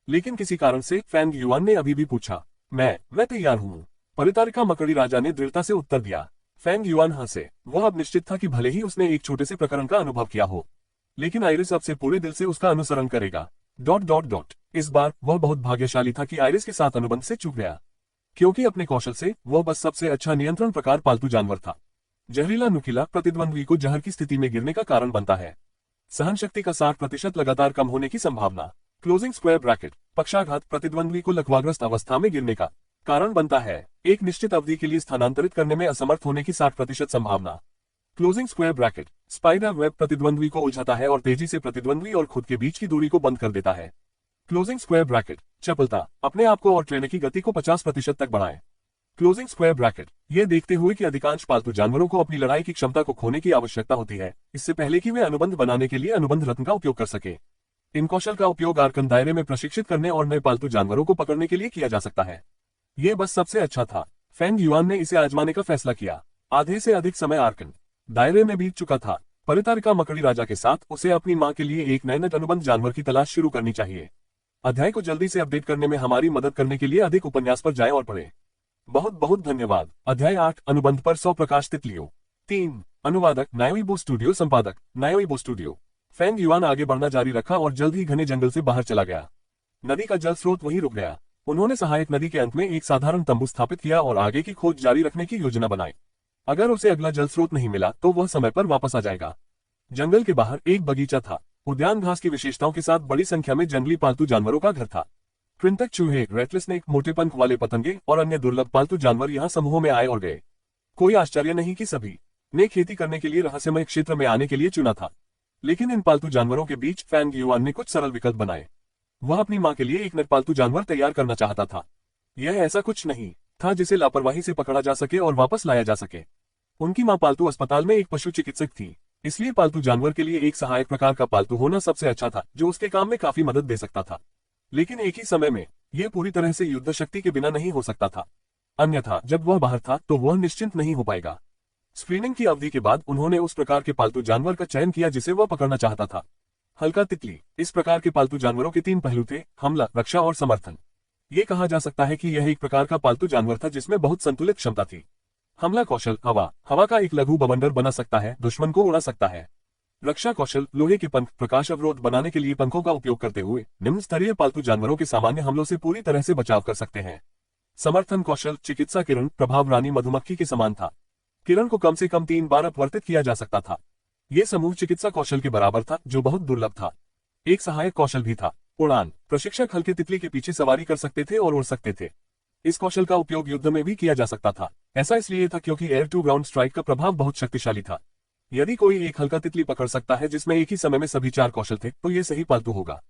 लेकिन किसी कारण से फेंग युआन ने अभी भी पूछा। मैं तैयार हूँ, परितारिका मकड़ी राजा ने दृढ़ता से उत्तर दिया। फेंग युआन हंसे। वह अब निश्चित था कि भले ही उसने एक छोटे से प्रकरण का अनुभव किया हो, लेकिन आइरिस अब से पूरे दिल से उसका अनुसरण करेगा। ... इस बार वह बहुत भाग्यशाली था कि आइरिस के साथ अनुबंध से चूक गया, क्योंकि अपने कौशल से वह बस सबसे अच्छा नियंत्रण प्रकार पालतू जानवर था। जहरीला नुकीला प्रतिद्वंद्वी को जहर की स्थिति में गिरने का कारण बनता है। सहनशक्ति का 60% लगातार कम होने की संभावना। Closing square bracket. पक्षाघात प्रतिद्वंद्वी को लकवाग्रस्त अवस्था में गिरने का कारण बनता है। एक निश्चित अवधि के लिए स्थानांतरित करने में असमर्थ होने की 60% संभावना। Closing square bracket. Spider web प्रतिद्वंद्वी को उलझाता है और तेजी से प्रतिद्वंद्वी और खुद के बीच की दूरी को बंद कर देता है। Closing square bracket. चपलता। अपने आप को और ट्रेन की गति को 50% तक बढ़ाएं। Closing square bracket. यह देखते हुए कि अधिकांश पालतू जानवरों को अपनी लड़ाई की क्षमता को खोने की आवश्यकता होती है, इससे पहले कि वे अनुबंध बनाने के लिए अनुबंध रत्न का उपयोग कर सके। इन कौशल का उपयोग आर्कन दायरे में प्रशिक्षित करने और नए पालतू जानवरों को पकड़ने के लिए किया जा सकता है। यह बस सबसे अच्छा था। फेंग युआन ने इसे आजमाने का फैसला किया। आधे से अधिक समय आर्कन दायरे में बीत चुका था। परितारिका मकड़ी राजा के साथ उसे अपनी मां के लिए एक नए अनुबंध जानवर की तलाश शुरू करनी चाहिए। अध्याय को जल्दी से अपडेट करने में हमारी मदद करने के लिए अधिक उपन्यास पर जाएं और पढ़ें। बहुत धन्यवाद। अध्याय 8 अनुबंध पर 100 प्रकाश तितलियों। 3 अनुवादक नायोइबो स्टूडियो, संपादक नायोइबो स्टूडियो। फेंग युआन आगे बढ़ना जारी रखा और जल्द ही घने जंगल से बाहर चला गया। नदी का जल स्रोत वहीं रुक गया। उन्होंने सहायक नदी के अंत में एक साधारण तंबू स्थापित किया और आगे की खोज जारी रखने की योजना बनाई। अगर उसे अगला जल स्रोत नहीं मिला तो वह समय पर वापस आ जाएगा। जंगल के बाहर एक बगीचा था। उद्यान घास की विशेषताओं के साथ बड़ी संख्या में जंगली पालतू जानवरों का घर था। कृंतक चूहे, रेटलस्नेक, मोटे पंख वाले पतंगे और अन्य दुर्लभ पालतू जानवर यहाँ समूहों में आए और गए। कोई आश्चर्य नहीं कि सभी ने खेती करने के लिए रहस्यमय क्षेत्र में आने के लिए चुना था। लेकिन इन पालतू जानवरों के बीच फैंग युआन ने कुछ सरल विकल्प बनाए। वह अपनी मां के लिए एक नर पालतू जानवर तैयार करना चाहता था। यह ऐसा कुछ नहीं था जिसे लापरवाही से पकड़ा जा सके और वापस लाया जा सके। उनकी मां पालतू अस्पताल में एक पशु चिकित्सक थी, इसलिए पालतू जानवर के लिए एक सहायक प्रकार का पालतू होना सबसे अच्छा था जो उसके काम में काफी मदद दे सकता था। लेकिन एक ही समय में यह पूरी तरह से युद्ध शक्ति के बिना नहीं हो सकता था, अन्यथा जब वह बाहर था तो वह निश्चिंत नहीं हो पाएगा। स्क्रीनिंग की अवधि के बाद उन्होंने उस प्रकार के पालतू जानवर का चयन किया जिसे वह पकड़ना चाहता था। हल्का तितली। इस प्रकार के पालतू जानवरों के 3 पहलू थे: हमला, रक्षा और समर्थन। ये कहा जा सकता है कि यह एक प्रकार का पालतू जानवर था जिसमें बहुत संतुलित क्षमता थी। हमला कौशल, हवा का एक लघु बवंडर बना सकता है, दुश्मन को उड़ा सकता है। रक्षा कौशल, लोहे के पंख, प्रकाश अवरोध बनाने के लिए पंखों का उपयोग करते हुए निम्न स्तरीय पालतू जानवरों के सामान्य हमलों से पूरी तरह से बचाव कर सकते हैं। समर्थन कौशल, चिकित्सा किरण, प्रभाव रानी मधुमक्खी के समान था। किरण को कम से कम 3 बार अपवर्तित किया जा सकता था। यह समूह चिकित्सा कौशल के बराबर था जो बहुत दुर्लभ था। एक सहायक कौशल भी था, उड़ान। प्रशिक्षक हल्के तितली के पीछे सवारी कर सकते थे और उड़ सकते थे। इस कौशल का उपयोग युद्ध में भी किया जा सकता था। ऐसा इसलिए था क्योंकि एयर टू ग्राउंड स्ट्राइक का प्रभाव बहुत शक्तिशाली था। यदि कोई एक हल्का तितली पकड़ सकता है जिसमें एक ही समय में सभी 4 कौशल थे तो ये सही पालतू होगा।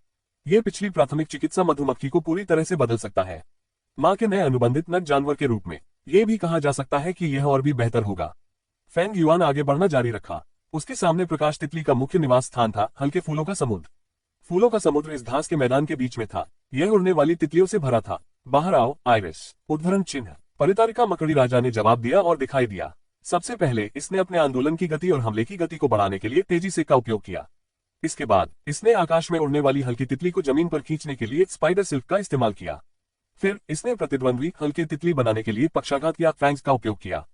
यह पिछली प्राथमिक चिकित्सा मधुमक्खी को पूरी तरह से बदल सकता है। मां के नए अनुबंधित नर जानवर के रूप में यह भी कहा जा सकता है कि यह और भी बेहतर होगा। फैंग युआन आगे बढ़ना जारी रखा। उसके सामने प्रकाश तितली का मुख्य निवास स्थान था, हल्के फूलों का समुद्र। फूलों का समुद्र इस घास के मैदान के बीच में था। यह उड़ने वाली तितलियों से भरा था। बाहर आओ, आइरिस। उद्धरण चिन्ह। परितारिका मकड़ी राजा ने जवाब दिया और दिखाई दिया। सबसे पहले इसने अपने आंदोलन की गति और हमले की गति को बढ़ाने के लिए तेजी से का उपयोग किया। इसके बाद इसने आकाश में उड़ने वाली हल्की तितली को जमीन पर खींचने के लिए स्पाइडर सिल्क का इस्तेमाल किया। फिर इसने प्रतिद्वंद्वी हल्के तितली बनाने के लिए पक्षाघात या फैंग्स का उपयोग किया।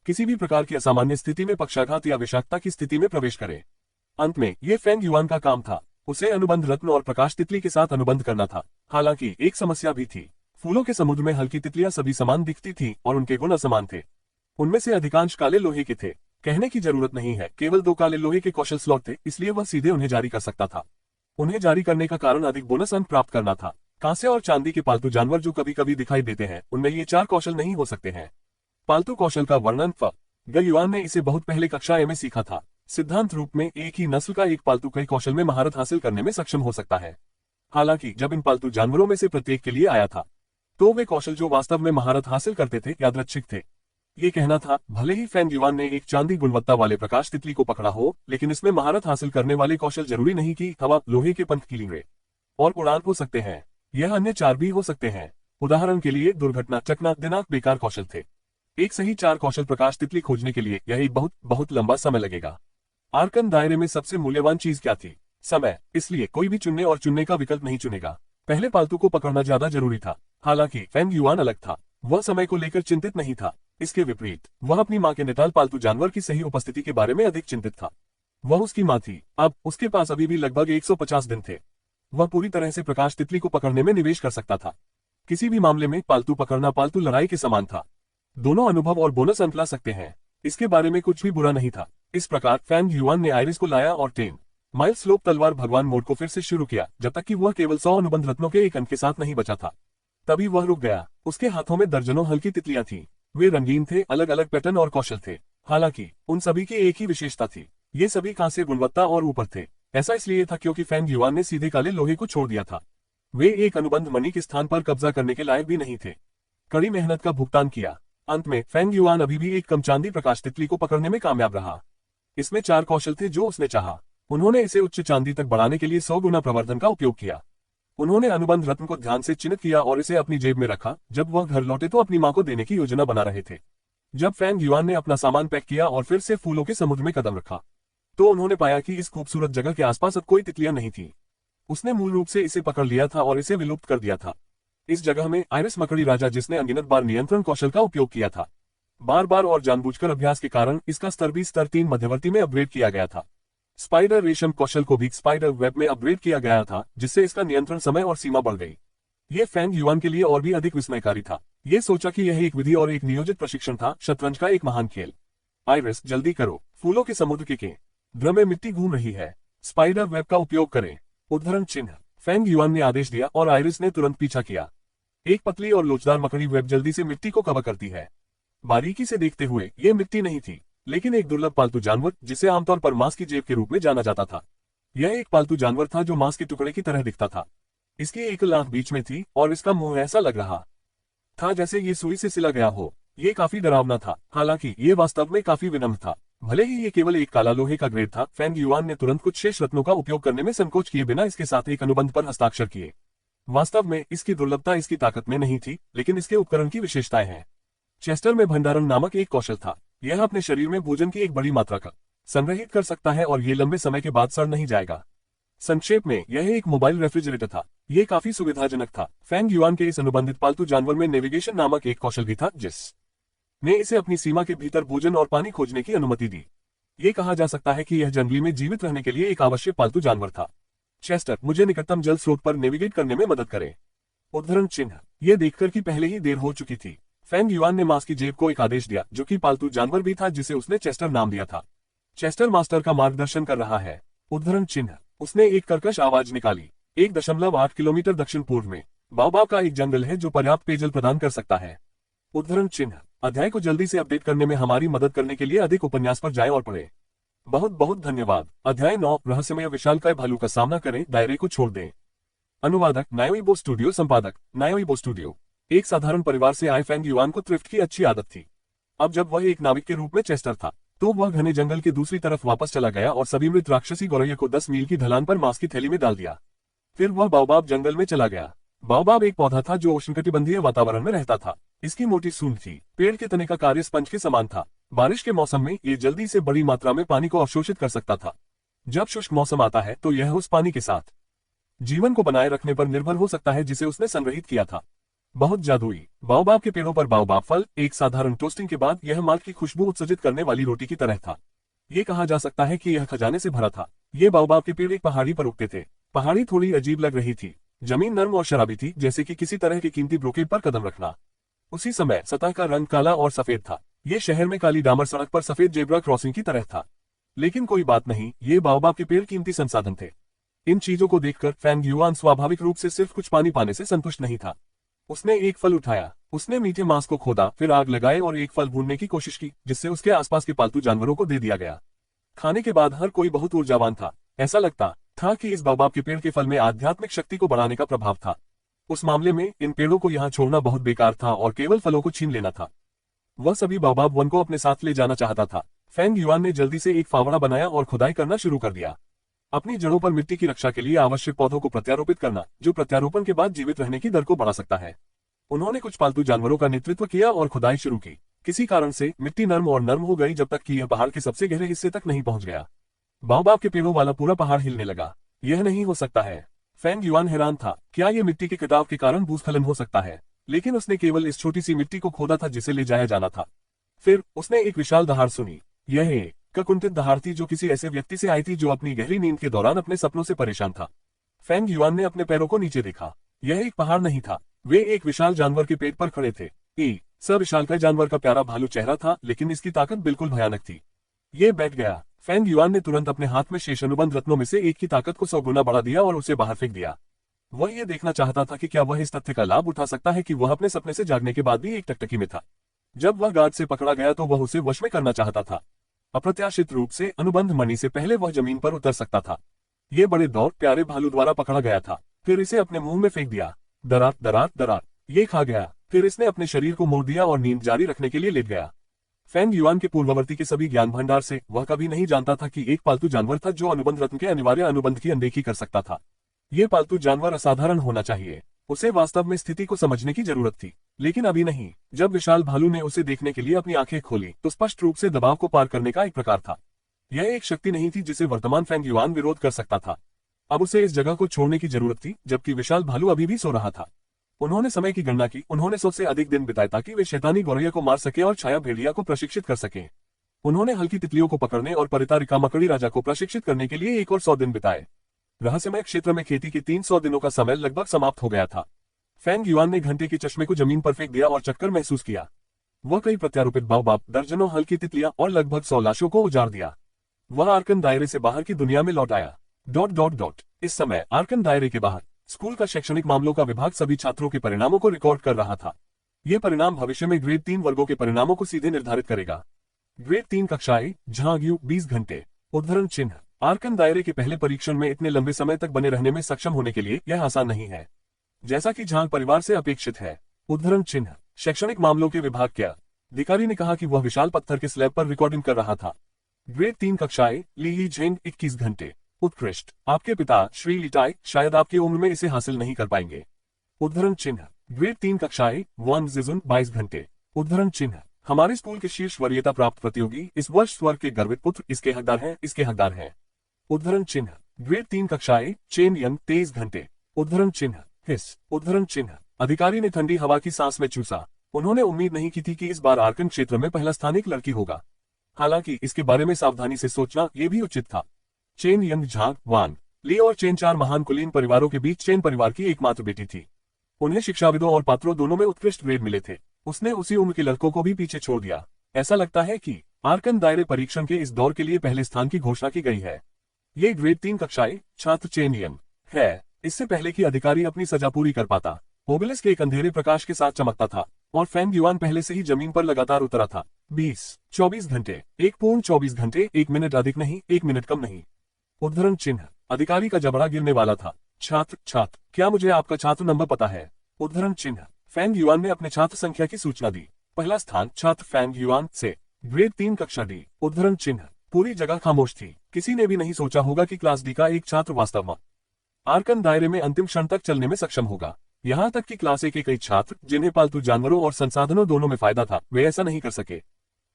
किसी भी प्रकार की असामान्य स्थिति में पक्षाघात या विषाक्तता की स्थिति में प्रवेश करे। अंत में ये फैंग युआन का काम था। उसे अनुबंध रत्न और प्रकाश तितली के साथ अनुबंध करना था। हालांकि एक समस्या भी थी। फूलों के समुद्र में हल्की तितलियां सभी समान दिखती थी और उनके गुण असमान थे। उनमें से अधिकांश काले लोहे के थे। कहने की जरूरत नहीं है, केवल 2 काले लोहे के कौशल स्लॉट थे, इसलिए वह सीधे उन्हें जारी कर सकता था। उन्हें जारी करने का कारण अधिक बोनस अंक प्राप्त करना था। कांसे और चांदी के पालतू जानवर जो कभी कभी दिखाई देते हैं उनमें ये 4 कौशल नहीं हो सकते हैं। पालतू कौशल का वर्णन ग युआन ने इसे बहुत पहले कक्षा ए में सीखा था। सिद्धांत रूप में एक ही नस्ल का एक पालतू कई कौशल में महारत हासिल करने में सक्षम हो सकता है। हालांकि जब इन पालतू जानवरों में से प्रत्येक के लिए आया था तो वे कौशल जो वास्तव में महारत हासिल करते थे यादृच्छिक थे। ये कहना था, भले ही फैंग युआन ने एक चांदी गुणवत्ता वाले प्रकाश तितली को पकड़ा हो, लेकिन इसमें महारत हासिल करने वाले कौशल जरूरी नहीं कि हवा, लोहे के पंख की लींगड़े और उड़ान हो सकते हैं। यह अन्य 4 भी हो सकते हैं। उदाहरण के लिए दुर्घटना, चकना, दिनांक बेकार कौशल थे। एक सही 4 कौशल प्रकाश तितली खोजने के लिए यह एक बहुत लंबा समय लगेगा। आर्कन दायरे में सबसे मूल्यवान चीज क्या थी? समय। इसलिए कोई भी चुनने और चुनने का विकल्प नहीं चुनेगा। पहले पालतू को पकड़ना ज्यादा जरूरी था। हालांकि फैंग युआन अलग था। वह समय को लेकर चिंतित नहीं था। इसके विपरीत वह अपनी मां के निटाल पालतू जानवर की सही उपस्थिति के बारे में अधिक चिंतित था। वह उसकी मां थी। अब उसके पास अभी भी लगभग 150 दिन थे। वह पूरी तरह से प्रकाश तितली को पकड़ने में निवेश कर सकता था। किसी भी मामले में पालतू पकड़ना पालतू लड़ाई के समान था। दोनों अनुभव और बोनस अंक ला सकते हैं। इसके बारे में कुछ भी बुरा नहीं था। इस प्रकार फैंग युआन ने आइरिस को लाया और 10 माइल स्लोप तलवार भगवान मोड को फिर से शुरू किया जब तक कि वह केवल 100 अनुबंध रत्नों के एक अंक के साथ नहीं बचा था। तभी वह रुक गया। उसके हाथों में दर्जनों हल्की तितलियां थीं। वे रंगीन थे, अलग अलग पैटर्न और कौशल थे। हालांकि उन सभी की एक ही विशेषता थी, ये सभी कांस्य गुणवत्ता और ऊपर थे। ऐसा इसलिए था क्योंकि फैंग युआन ने सीधे काले लोहे को छोड़ दिया था। वे एक अनुबंध मणि के स्थान पर कब्जा करने के लायक भी नहीं थे। कड़ी मेहनत का भुगतान किया। अंत में फैंग युआन अभी भी एक कम चांदी प्रकाश तितली को पकड़ने में कामयाब रहा। इसमें 4 कौशल थे जो उसने चाहा। उन्होंने इसे उच्च चांदी तक बढ़ाने के लिए 100 गुना प्रवर्धन का उपयोग किया। उन्होंने अनुबंध रत्न को ध्यान से चिन्हित किया और इसे अपनी जेब में रखा। जब वह घर लौटे तो अपनी मां को देने की योजना बना रहे थे। जब फैंग युआन ने अपना सामान पैक किया और फिर से फूलों के समुद्र में कदम रखा तो उन्होंने पाया कि इस खूबसूरत जगह के आसपास अब कोई तितलियां नहीं थी। उसने मूल रूप से इसे पकड़ लिया था और इसे विलुप्त कर दिया था। इस जगह में आइरिस मकड़ी राजा, जिसने अनगिनत बार नियंत्रण कौशल का उपयोग किया था, बार बार और जानबूझकर अभ्यास के कारण इसका स्तर भी स्तर 3 मध्यवर्ती में अपग्रेड किया गया था। स्पाइडर रेशम कौशल को भी स्पाइडर वेब में अपग्रेड किया गया था, जिससे इसका नियंत्रण समय और सीमा बढ़ गई। ये फैंग युआन के लिए और भी अधिक विस्मयकारी था। ये सोचा कि यह एक विधि और एक नियोजित प्रशिक्षण था, शतरंज का एक महान खेल। आइरिस, जल्दी करो, फूलों के समुद्र के द्र में मिट्टी घूम रही है। स्पाइडर वेब का उपयोग करें। उद्धरण चिन्ह। फेंग युआन ने आदेश दिया और आइरिस ने तुरंत पीछा किया। एक पतली और लोचदार मकड़ी वेब जल्दी से मिट्टी को कवर करती है। बारीकी से देखते हुए ये मिट्टी नहीं थी, लेकिन एक दुर्लभ पालतू जानवर जिसे आमतौर पर मांस की जेब के रूप में जाना जाता था। यह एक पालतू जानवर था जो मांस के टुकड़े की तरह दिखता था। इसकी एक आंख बीच में थी और इसका मुंह ऐसा लग रहा था जैसे ये सुई से सिला गया हो। ये काफी डरावना था, हालांकि ये वास्तव में काफी विनम्र था। भले ही ये केवल एक काला लोहे का ग्रेड था, फेंग युआन ने तुरंत कुछ शेष रत्नों का उपयोग करने में संकोच किए बिना इसके साथ एक अनुबंध पर हस्ताक्षर किए। वास्तव में इसकी दुर्लभता इसकी ताकत में नहीं थी, लेकिन इसके उपकरण की विशेषताएं हैं। चेस्टर में भंडारण नामक एक कौशल था। यह अपने शरीर में भोजन की एक बड़ी मात्रा का संग्रहित कर सकता है और ये लंबे समय के बाद सड़ नहीं जाएगा। संक्षेप में यह एक मोबाइल रेफ्रिजरेटर था। ये काफी सुविधाजनक था। फेंग युआन के इस अनुबंधित पालतू जानवर में नेविगेशन नामक एक कौशल भी था, जिसने इसे अपनी सीमा के भीतर भोजन और पानी खोजने की अनुमति दी। ये कहा जा सकता है कि यह जंगली में जीवित रहने के लिए एक आवश्यक पालतू जानवर था। चेस्टर, मुझे निकटतम जल स्रोत पर नेविगेट करने में मदद करें। उद्धरण चिन्ह। ये देखकर कि पहले ही देर हो चुकी थी, फेंग युआन ने मांस की जेब को एक आदेश दिया, जो कि पालतू जानवर भी था जिसे उसने चेस्टर नाम दिया था। चेस्टर मास्टर का मार्गदर्शन कर रहा है। उद्धरण चिन्ह। उसने एक कर्कश आवाज निकाली। 1.8 किलोमीटर दक्षिण पूर्व में बाओबाब का एक जंगल है जो पर्याप्त पेयजल प्रदान कर सकता है। उद्धरण चिन्ह। अध्याय को जल्दी से अपडेट करने में हमारी मदद करने के लिए अधिक उपन्यास पर जाएं और पढ़ें। बहुत बहुत धन्यवाद। अध्याय 9, रहस्यमय विशालकाय भालू का सामना करें, दायरे को छोड़ दें। अनुवादक नायोइबो स्टूडियो, संपादक नायोइबो स्टूडियो। एक साधारण परिवार से आए फेंग युआन को थ्रिफ्ट की अच्छी आदत थी। अब जब वह एक नाविक के रूप में चेस्टर था, तो वह घने जंगल के दूसरी तरफ वापस चला गया और सभी मृत राक्षसी गौरैया को 10 मील की ढलान पर मांस की थैली में डाल दिया। फिर वह बाओबाब जंगल में चला गया। बाओबाब एक पौधा था जो उष्णकटिबंधीय वातावरण में रहता था। इसकी मोटी सूंड थी। पेड़ के तने का कार्य स्पंज के समान था। बारिश के मौसम में ये जल्दी से बड़ी मात्रा में पानी को अवशोषित कर सकता था। जब शुष्क मौसम आता है तो यह उस पानी के साथ जीवन को बनाए रखने पर निर्भर हो सकता है जिसे उसने संग्रहित किया था। बहुत जादुई। बाओबाब के पेड़ों पर बाओबाब फल एक साधारण टोस्टिंग के बाद यह माल की खुशबू उत्सर्जित करने वाली रोटी की तरह था। ये कहा जा सकता है कि यह खजाने से भरा था। ये बाओबाब के पेड़ एक पहाड़ी पर उगते थे। पहाड़ी थोड़ी अजीब लग रही थी। जमीन नर्म और शराबी थी, जैसे कि किसी तरह की कीमती ब्रोकेट पर कदम रखना। उसी समय सतह का रंग काला और सफेद था। ये शहर में काली डामर सड़क पर सफेद जेब्रा क्रॉसिंग की तरह था। लेकिन कोई बात नहीं, ये बाओबाब के पेड़ कीमती संसाधन थे। इन चीजों को देखकर फेंग युआन स्वाभाविक रूप से सिर्फ कुछ पानी पाने से संतुष्ट नहीं था। उसने एक फल उठाया। उसने मीठे मांस को खोदा, फिर आग लगाए और एक फल भूनने की कोशिश की, जिससे उसके आसपास के पालतू जानवरों को दे दिया गया। खाने के बाद हर कोई बहुत ऊर्जावान था। ऐसा लगता था कि इस बाओबाब के पेड़ के फल में आध्यात्मिक शक्ति को बढ़ाने का प्रभाव था। उस मामले में इन पेड़ों को यहाँ छोड़ना बहुत बेकार था और केवल फलों को छीन लेना था। वह सभी बाओबाब वन को अपने साथ ले जाना चाहता था। फेंग युआन ने जल्दी से एक फावड़ा बनाया और खुदाई करना शुरू कर दिया। अपनी जड़ों पर मिट्टी की रक्षा के लिए आवश्यक पौधों को प्रत्यारोपित करना, जो प्रत्यारोपण के बाद जीवित रहने की दर को बढ़ा सकता है। उन्होंने कुछ पालतू जानवरों का नेतृत्व किया और खुदाई शुरू की। किसी कारण से मिट्टी नर्म और नर्म हो गई जब तक कि यह पहाड़ के सबसे गहरे हिस्से तक नहीं पहुंच गया। बाओबाब के पेड़ों वाला पूरा पहाड़ हिलने लगा। यह नहीं हो सकता है। फेंग युआन हैरान था। क्या ये मिट्टी के कटाव के कारण भूस्खलन हो सकता है? लेकिन उसने केवल इस छोटी सी मिट्टी को खोदा था जिसे ले जाया जाना था। फिर उसने एक विशाल दहाड़ सुनी। यह एक कुंठित दहाड़ थी जो किसी ऐसे व्यक्ति से आई थी जो अपनी गहरी नींद के दौरान अपने सपनों से परेशान था। फेंग युआन ने अपने पैरों को नीचे देखा। यह एक पहाड़ नहीं था, वे एक विशाल जानवर के पेट पर खड़े थे। विशालकाय जानवर का प्यारा भालू चेहरा था, लेकिन इसकी ताकत बिल्कुल भयानक थी। ये बैठ गया। फेंग युआन ने तुरंत अपने हाथ में शेष अनुबंध रत्नों में से एक की ताकत को 100 गुना बढ़ा दिया और उसे बाहर फेंक दिया। वह ये देखना चाहता था कि क्या वह इस तथ्य का लाभ उठा सकता है कि वह अपने सपने से जागने के बाद भी एक टकटकी में था। जब वह गार्ड से पकड़ा गया तो वह उसे वश में करना चाहता था। अप्रत्याशित रूप से अनुबंध मणि से पहले वह जमीन पर उतर सकता था। ये बड़े दौड़ प्यारे भालू द्वारा पकड़ा गया था। फिर इसे अपने मुंह में फेंक दिया। दरार दरार दरार, ये खा गया। फिर इसने अपने शरीर को मोड़ दिया और नींद जारी रखने के लिए लेट गया। फेंग युआन के पूर्ववर्ती के सभी ज्ञान भंडार से वह कभी नहीं जानता था कि एक पालतू जानवर था जो अनुबंध रत्न के अनिवार्य अनुबंध की अनदेखी कर सकता था। ये पालतू जानवर असाधारण होना चाहिए। उसे वास्तव में स्थिति को समझने की जरूरत थी, लेकिन अभी नहीं। जब विशाल भालू ने उसे देखने के लिए अपनी आंखें खोली तो स्पष्ट रूप से दबाव को पार करने का एक प्रकार था। यह एक शक्ति नहीं थी जिसे वर्तमान फेंग युआन विरोध कर सकता था। अब उसे इस जगह को छोड़ने की जरूरत थी, जबकि विशाल भालू अभी भी सो रहा था। उन्होंने समय की गणना की। उन्होंने 100 से अधिक दिन बिताए ताकि वे शैतानी गौरैया को मार सके और छाया भेड़िया को प्रशिक्षित कर सके। उन्होंने हल्की तितलियों को पकड़ने और परितारिका मकड़ी राजा को प्रशिक्षित करने के लिए एक और 100 दिन बिताए। रहस्यमय क्षेत्र में खेती के 300 दिनों का समय लगभग समाप्त हो गया था। फेंग युआन ने घंटे के चश्मे को जमीन पर फेंक दिया और चक्कर महसूस किया। वह कई प्रत्यारोपित बाओबाब, दर्जनों हल्की तितलियां और लगभग 100 लाशों को उजाड़ दिया। वह आर्कन दायरे से बाहर की दुनिया में लौट आया। ... इस समय आर्कन दायरे के बाहर स्कूल का शैक्षणिक मामलों का विभाग सभी छात्रों के परिणामों को रिकॉर्ड कर रहा था। ये परिणाम भविष्य में ग्रेड 3 वर्गों के परिणामों को सीधे निर्धारित करेगा। ग्रेड 3 कक्षाएं झांग 20 घंटे। उद्धरण चिन्ह। आर्कन दायरे के पहले परीक्षण में इतने लंबे समय तक बने रहने में सक्षम होने के लिए यह आसान नहीं है, जैसा कि झांग परिवार से अपेक्षित है। उद्धरण चिन्ह। शैक्षणिक मामलों के विभाग के अधिकारी ने कहा कि वह विशाल पत्थर के स्लैब पर रिकॉर्डिंग कर रहा था। ग्रेड 3 कक्षाएं ली झेंग 21 घंटे। उत्कृष्ट। आपके पिता श्री लिटाई शायद आपकी उम्र में इसे हासिल नहीं कर पाएंगे। उद्धरण चिन्ह। ग्रेड 3 कक्षाएं वन जिजुन 22 घंटे। उद्धरण चिन्ह। हमारे स्कूल के शीर्ष वरीयता प्राप्त प्रतियोगी इस वर्ष स्वर्ग के गर्वित पुत्र इसके हकदार हैं। उद्धरण चिन्ह। ग्रेड 3 कक्षाएं चेन यंग 23 घंटे। उद्धरण चिन्ह। हिस। उद्धरण चिन्ह। अधिकारी ने ठंडी हवा की सांस में चूसा। उन्होंने उम्मीद नहीं की थी कि इस बार आर्कन क्षेत्र में पहला स्थान एक लड़की होगा। हालांकि इसके बारे में सावधानी से सोचना ये भी उचित था। चेन यंग झांग वान ली और चेन 4 महान कुलीन परिवारों के बीच चेन परिवार की एकमात्र बेटी थी। उन्हें शिक्षाविदों और पात्रों दोनों में उत्कृष्ट ग्रेड मिले थे। उसने उसी उम्र के लड़कों को भी पीछे छोड़ दिया। ऐसा लगता है कि आर्कन दायरे परीक्षण के इस दौर के लिए पहले स्थान की घोषणा की गई है। ये ग्रेड 3 कक्षाएं छात्र चेन यंग है। इससे पहले कि अधिकारी अपनी सजा पूरी कर पाता, ओबेलिस्क एक अंधेरे प्रकाश के साथ चमकता था और फैंग युआन पहले से ही जमीन पर लगातार उतरा था। 24 घंटे। एक पूर्ण 24 घंटे, 1 मिनट अधिक नहीं, 1 मिनट कम नहीं। उद्धरण चिन्ह। अधिकारी का जबड़ा गिरने वाला था। छात्र, क्या मुझे आपका छात्र नंबर पता है? उद्धरण चिन्ह। फैंग युआन ने अपने छात्र संख्या की सूचना दी। पहला स्थान छात्र फैंग युआन से। ग्रेड 3 कक्षा डी। उद्धरण चिन्ह। पूरी जगह खामोश थी। किसी ने भी नहीं सोचा होगा कि क्लास डी का एक छात्र वास्तव में आर्कन दायरे में अंतिम क्षण तक चलने में सक्षम होगा। यहाँ तक कि क्लास ए के कई छात्र जिन्हें पालतू जानवरों और संसाधनों दोनों में फायदा था, वे ऐसा नहीं कर सके।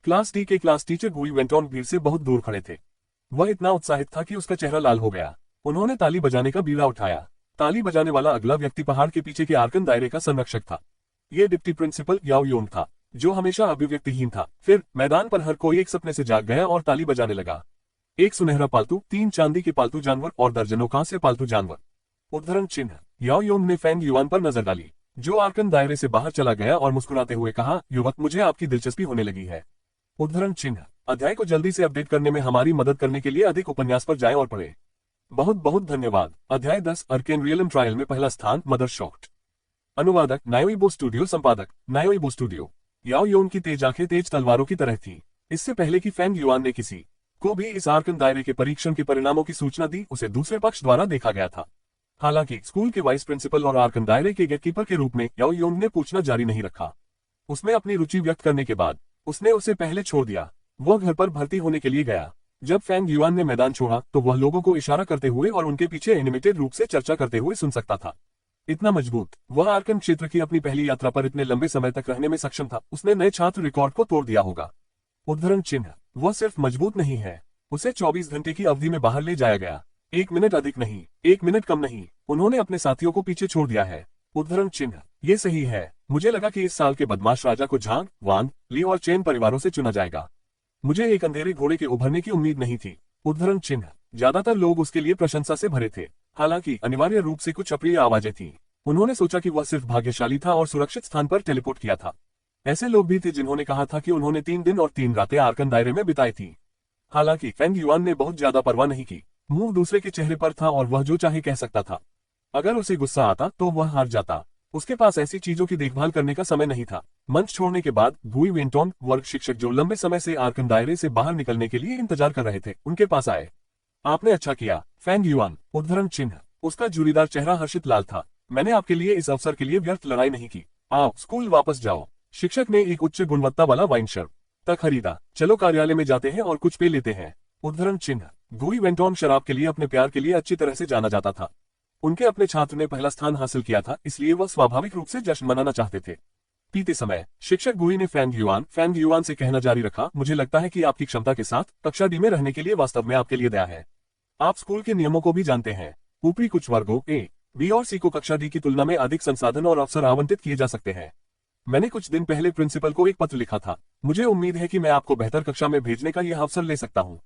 क्लास डी के क्लास टीचर गुई वेंटोन भीड़ से बहुत दूर खड़े थे। वह इतना उत्साहित था कि उसका चेहरा लाल हो गया। उन्होंने ताली बजाने का बीड़ा उठाया। ताली बजाने वाला अगला व्यक्ति पहाड़ के पीछे के आर्कन दायरे का संरक्षक था। ये डिप्टी प्रिंसिपल याओ योंग था, जो हमेशा अभिव्यक्तिहीन था। फिर मैदान पर हर कोई एक सपने से जाग गया और ताली बजाने लगा। एक सुनहरा पालतू, 3 चांदी के पालतू जानवर और दर्जनों कांस्य पालतू जानवर। उद्धरण चिन्ह। याओ योंग ने फैंग युआन पर नजर डाली, जो आर्कन दायरे से बाहर चला गया और मुस्कुराते हुए कहा, युवक, मुझे आपकी दिलचस्पी होने लगी है। उद्धरण चिन्ह। अध्याय को जल्दी से अपडेट करने में हमारी मदद करने के लिए अधिक उपन्यास पर जाएं और पढ़ें। बहुत बहुत धन्यवाद। अध्याय 10 अर्केन रियलम ट्रायल में पहला स्थान मदर शॉक्ड। अनुवादक नायोइबो स्टूडियो, संपादक नायोइबो स्टूडियो। याओ योंग की तेज आंखें तेज तलवारों की तरह थी। इससे पहले कि फैंग युआन ने किसी को भी इस आर्कन दायरे के परीक्षण के परिणामों की सूचना दी, उसे दूसरे पक्ष द्वारा देखा गया था। हालांकि स्कूल के वाइस प्रिंसिपल और आर्कन दायरे के गेटकीपर के रूप में याओ योंग ने पूछना जारी नहीं रखा। उसमें अपनी रुचि व्यक्त करने के बाद उसने उसे पहले छोड़ दिया। वह घर पर भर्ती होने के लिए गया। जब फैंग युआन ने मैदान छोड़ा तो वह लोगों को इशारा करते हुए और उनके पीछे एनिमेटेड रूप से चर्चा करते हुए सुन सकता था। इतना मजबूत। वह आर्कन क्षेत्र की अपनी पहली यात्रा पर इतने लंबे समय तक रहने में सक्षम था। उसने नए छात्र रिकॉर्ड को तोड़ दिया होगा। उद्धरण चिन्ह। वह सिर्फ मजबूत नहीं है, उसे 24 घंटे की अवधि में बाहर ले जाया गया। 1 मिनट अधिक नहीं, 1 मिनट कम नहीं। उन्होंने अपने साथियों को पीछे छोड़ दिया है। उद्धरण चिन्ह। ये सही है। मुझे लगा कि इस साल के बदमाश राजा को झांग, वान, ली और चेन परिवारों से चुना जाएगा। मुझे एक अंधेरे घोड़े के उभरने की उम्मीद नहीं थी। उद्धरण चिन्ह। ज्यादातर लोग उसके लिए प्रशंसा से भरे थे। हालांकि अनिवार्य रूप से कुछ अप्रिय आवाजें थीं। उन्होंने सोचा कि वह सिर्फ भाग्यशाली था और सुरक्षित स्थान पर टेलीपोर्ट किया था। ऐसे लोग भी थे जिन्होंने कहा था कि उन्होंने 3 दिन और 3 रातें आर्कन दायरे में बिताई थी। हालांकि फैंग युआन ने बहुत ज्यादा परवाह नहीं की। मुंह दूसरे के चेहरे पर था और वह जो चाहे कह सकता था। अगर उसे गुस्सा आता तो वह हार जाता। उसके पास ऐसी चीजों की देखभाल करने का समय नहीं था। मंच छोड़ने के बाद गुई वेंटोन, वर्ग शिक्षक जो लंबे समय से आर्कन दायरे से बाहर निकलने के लिए इंतजार कर रहे थे, उनके पास आए। आपने अच्छा किया, फैंग युआन। उद्धरण चिन्ह। उसका जुरीदार चेहरा हर्षित लाल था। मैंने आपके लिए इस अवसर के लिए व्यर्थ लड़ाई नहीं की। आओ स्कूल वापस जाओ। शिक्षक ने एक उच्च गुणवत्ता वाला वाइन शर्ब तक खरीदा। चलो कार्यालय में जाते हैं और कुछ पे लेते हैं। उद्धरण चिन्ह। गुई वेंटोन शराब के लिए अपने प्यार के लिए अच्छी तरह से जाना जाता था। उनके अपने छात्र ने पहला स्थान हासिल किया था, इसलिए वह स्वाभाविक रूप से जश्न मनाना चाहते थे। पीते समय शिक्षक गुई ने फैंग युआन से कहना जारी रखा, मुझे लगता है कि आपकी क्षमता के साथ कक्षा डी में रहने के लिए वास्तव में आपके लिए दया है। आप स्कूल के नियमों को भी जानते हैं। ऊपरी कुछ वर्गों ए, बी और सी को कक्षा डी की तुलना में अधिक संसाधन और अवसर आवंटित किए जा सकते हैं। मैंने कुछ दिन पहले प्रिंसिपल को एक पत्र लिखा था। मुझे उम्मीद है कि मैं आपको बेहतर कक्षा में भेजने का यह अवसर ले सकता हूँ।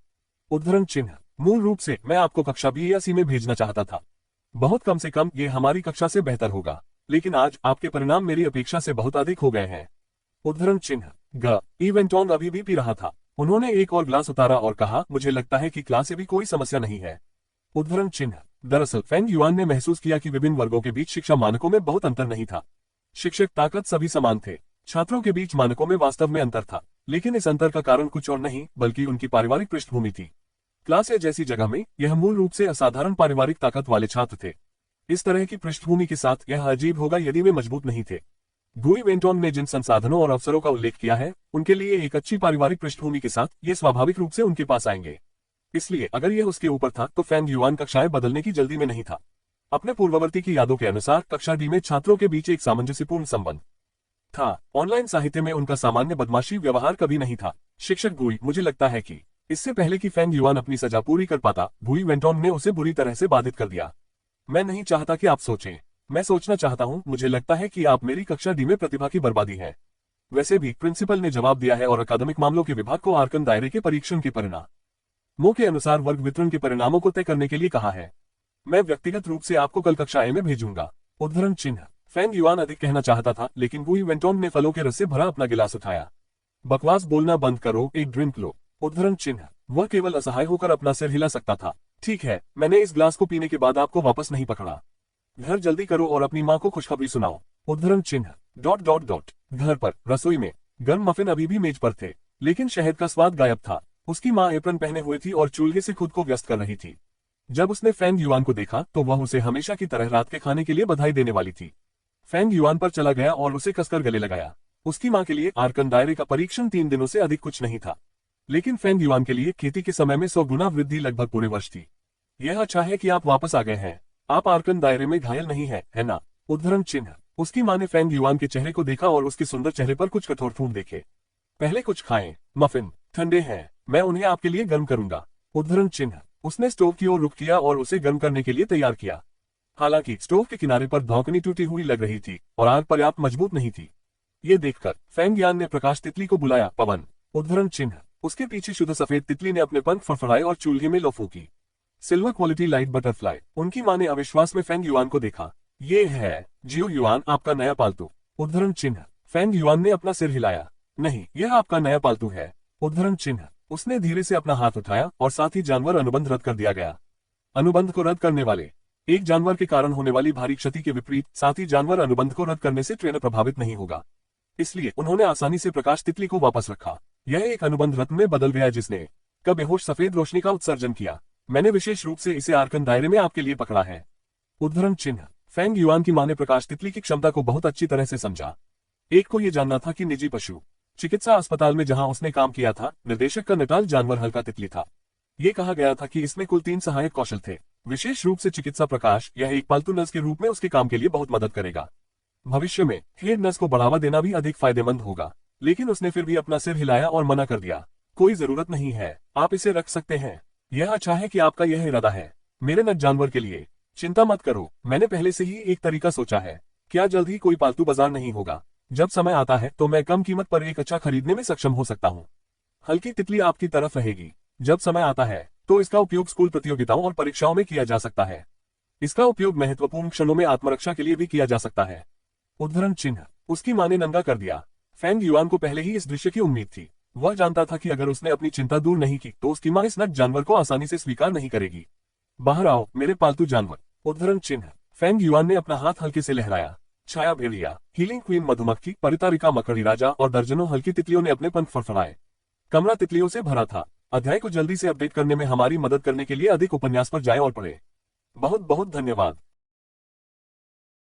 उद्धरण चिन्ह। मूल रूप से मैं आपको कक्षा बी या सी में भेजना चाहता था। बहुत कम से कम ये हमारी कक्षा से बेहतर होगा, लेकिन आज आपके परिणाम मेरी अपेक्षा से बहुत अधिक हो गए हैं। उद्धरण चिन्ह। ग इवेंटोंग अभी भी पी रहा था। उन्होंने एक और ग्लास उतारा और कहा, मुझे लगता है कि क्लास से भी कोई समस्या नहीं है। उद्धरण चिन्ह। दरअसल फेंग युआन ने महसूस किया कि विभिन्न वर्गों के बीच शिक्षा मानकों में बहुत अंतर नहीं था। शिक्षक ताकत सभी समान थे। छात्रों के बीच मानकों में वास्तव में अंतर था, लेकिन इस अंतर का कारण कुछ और नहीं बल्कि उनकी पारिवारिक पृष्ठभूमि थी। क्लास ए जैसी जगह में यह मूल रूप से असाधारण पारिवारिक ताकत वाले छात्र थे। इस तरह की पृष्ठभूमि के साथ यह अजीब होगा यदि वे मजबूत नहीं थे। गुई वेंटोंग ने जिन संसाधनों और अवसरों का उल्लेख किया है, उनके लिए एक अच्छी पारिवारिक पृष्ठभूमि के साथ ये स्वाभाविक रूप से उनके पास आएंगे। इसलिए अगर यह उसके ऊपर था तो फेंग युआन कक्षाएं बदलने की जल्दी में नहीं था। अपने पूर्ववर्ती की यादों के अनुसार कक्षा डी में छात्रों के बीच एक सामंजस्यपूर्ण संबंध था। ऑनलाइन साहित्य में उनका सामान्य बदमाशी व्यवहार कभी नहीं था। शिक्षक गुई, मुझे लगता है कि इससे पहले कि फेंग युआन अपनी सजा पूरी कर पाता, गुई वेंटोंग ने उसे बुरी तरह से बाधित कर दिया। मैं नहीं चाहता कि आप सोचें, मैं सोचना चाहता हूं, मुझे लगता है कि आप मेरी कक्षा डी में प्रतिभा की बर्बादी है। वैसे भी प्रिंसिपल ने जवाब दिया है और अकादमिक मामलों के विभाग को आर्कन दायरे के परीक्षण के परिणामों के अनुसार वर्ग वितरण के परिणामों को तय करने के लिए कहा है। मैं व्यक्तिगत रूप से आपको कल कक्षा ए में भेजूंगा। उद्धरण चिन्ह। फेंग युआन अधिक कहना चाहता था, लेकिन गुई वेंटोंग ने फलों के रस से भरा अपना गिलास उठाया। बकवास बोलना बंद करो, एक ड्रिंक लो। उद्धरण चिन्ह। वह केवल असहाय होकर अपना सिर हिला सकता था। ठीक है, मैंने इस ग्लास को पीने के बाद आपको वापस नहीं पकड़ा। घर जल्दी करो और अपनी माँ को खुशखबरी सुनाओ। उद्धरण चिन्ह। घर पर रसोई में गर्म मफिन अभी भी मेज पर थे, लेकिन शहद का स्वाद गायब था। उसकी माँ एप्रन पहने हुए थी और चूल्हे से खुद को व्यस्त कर रही थी। जब उसने फेंग युआन को देखा तो वह उसे हमेशा की तरह रात के खाने के लिए बधाई देने वाली थी। फेंग युआन पर चला गया और उसे कसकर गले लगाया। उसकी माँ के लिए आर्कन दायरे का परीक्षण 3 दिनों से अधिक कुछ नहीं था, लेकिन फेंग युआन के लिए खेती के समय में 100 गुना वृद्धि लगभग पूरे वर्ष थी। यह अच्छा है कि आप वापस आ गए हैं। आप आर्कन दायरे में घायल नहीं है ना? उद्धरण चिन्ह। उसकी माँ ने फेंग युआन के चेहरे को देखा और उसके सुंदर चेहरे पर कुछ कठोर फूंक देखे। पहले कुछ खाएं, मफिन ठंडे हैं, मैं उन्हें आपके लिए गर्म करूंगा। उद्धरण चिन्ह। उसने स्टोव की ओर रुख किया और उसे गर्म करने के लिए तैयार किया। हालांकि स्टोव के किनारे पर धौंकनी टूटी हुई लग रही थी और आग पर्याप्त मजबूत नहीं थी। ये देखकर फेंग युआन ने प्रकाश तितली को बुलाया, पवन। उद्धरण चिन्ह। उसके पीछे शुद्ध सफेद तितली ने अपने पंख फड़फड़ाए और चूल्हे में लो फूंकी। Silver quality light butterfly. उनकी माँ ने अविश्वास में फेंग युआन को देखा। ये है जियो युआन, आपका नया पालतू। उद्धरण चिन्ह। फेंग युआन ने अपना सिर हिलाया। नहीं, यह आपका नया पालतू है। उद्धरण चिन्ह। उसने धीरे से अपना हाथ उठाया और साथ ही जानवर अनुबंध रद्द कर दिया गया। अनुबंध को रद्द करने वाले एक जानवर के कारण होने वाली भारी क्षति के विपरीत साथ ही जानवर अनुबंध को रद्द करने से ट्रेनर प्रभावित नहीं होगा। इसलिए उन्होंने आसानी से प्रकाश तितली को वापस रखा। यह एक अनुबंध रत्न में बदल गया जिसने का बेहोश सफेद रोशनी का उत्सर्जन किया। मैंने विशेष रूप से इसे आर्कन दायरे में आपके लिए पकड़ा है। उद्धरण चिन्ह। फेंग युआन की मां ने प्रकाश तितली की क्षमता को बहुत अच्छी तरह से समझा। एक को यह जानना था कि निजी पशु चिकित्सा अस्पताल में जहां उसने काम किया था, निर्देशक का नटाल जानवर हल्का तितली था। ये कहा गया था कि इसमें कुल 3 सहायक कौशल थे, विशेष रूप से चिकित्सा प्रकाश। यह एक पालतू नर्स के रूप में उसके काम के लिए बहुत मदद करेगा। भविष्य में हेड नर्स को बढ़ावा देना भी अधिक फायदेमंद होगा। लेकिन उसने फिर भी अपना सिर हिलाया और मना कर दिया। कोई जरूरत नहीं है, आप इसे रख सकते हैं। यह अच्छा है कि आपका यह इरादा है। मेरे नट जानवर के लिए चिंता मत करो, मैंने पहले से ही एक तरीका सोचा है। क्या जल्द ही कोई पालतू बाजार नहीं होगा? जब समय आता है तो मैं कम कीमत पर एक अच्छा खरीदने में सक्षम हो सकता हूँ। हल्की तितली आपकी तरफ रहेगी। जब समय आता है तो इसका उपयोग स्कूल प्रतियोगिताओं और परीक्षाओं में किया जा सकता है। इसका उपयोग महत्वपूर्ण क्षणों में आत्मरक्षा के लिए भी किया जा सकता है। उद्धरण चिन्ह। उसकी मां ने नंगा कर दिया। फेंग युआन को पहले ही इस दृश्य की उम्मीद थी। वह जानता था कि अगर उसने अपनी चिंता दूर नहीं की तो उसकी मां इस नट जानवर को आसानी से स्वीकार नहीं करेगी। बाहर आओ मेरे पालतू जानवर। उद्धरण चिन्ह। फेंग युआन ने अपना हाथ हल्के से लहराया। छाया भेड़िया, हीलिंग क्वीन मधुमक्खी, परितारिका मकड़ी राजा और दर्जनों हल्की तितलियों ने अपने पंख फड़फड़ाए। कमरा तितलियों से भरा था। अध्याय को जल्दी से अपडेट करने में हमारी मदद करने के लिए अधिक उपन्यास पर जाएं और पढ़ें। बहुत बहुत धन्यवाद।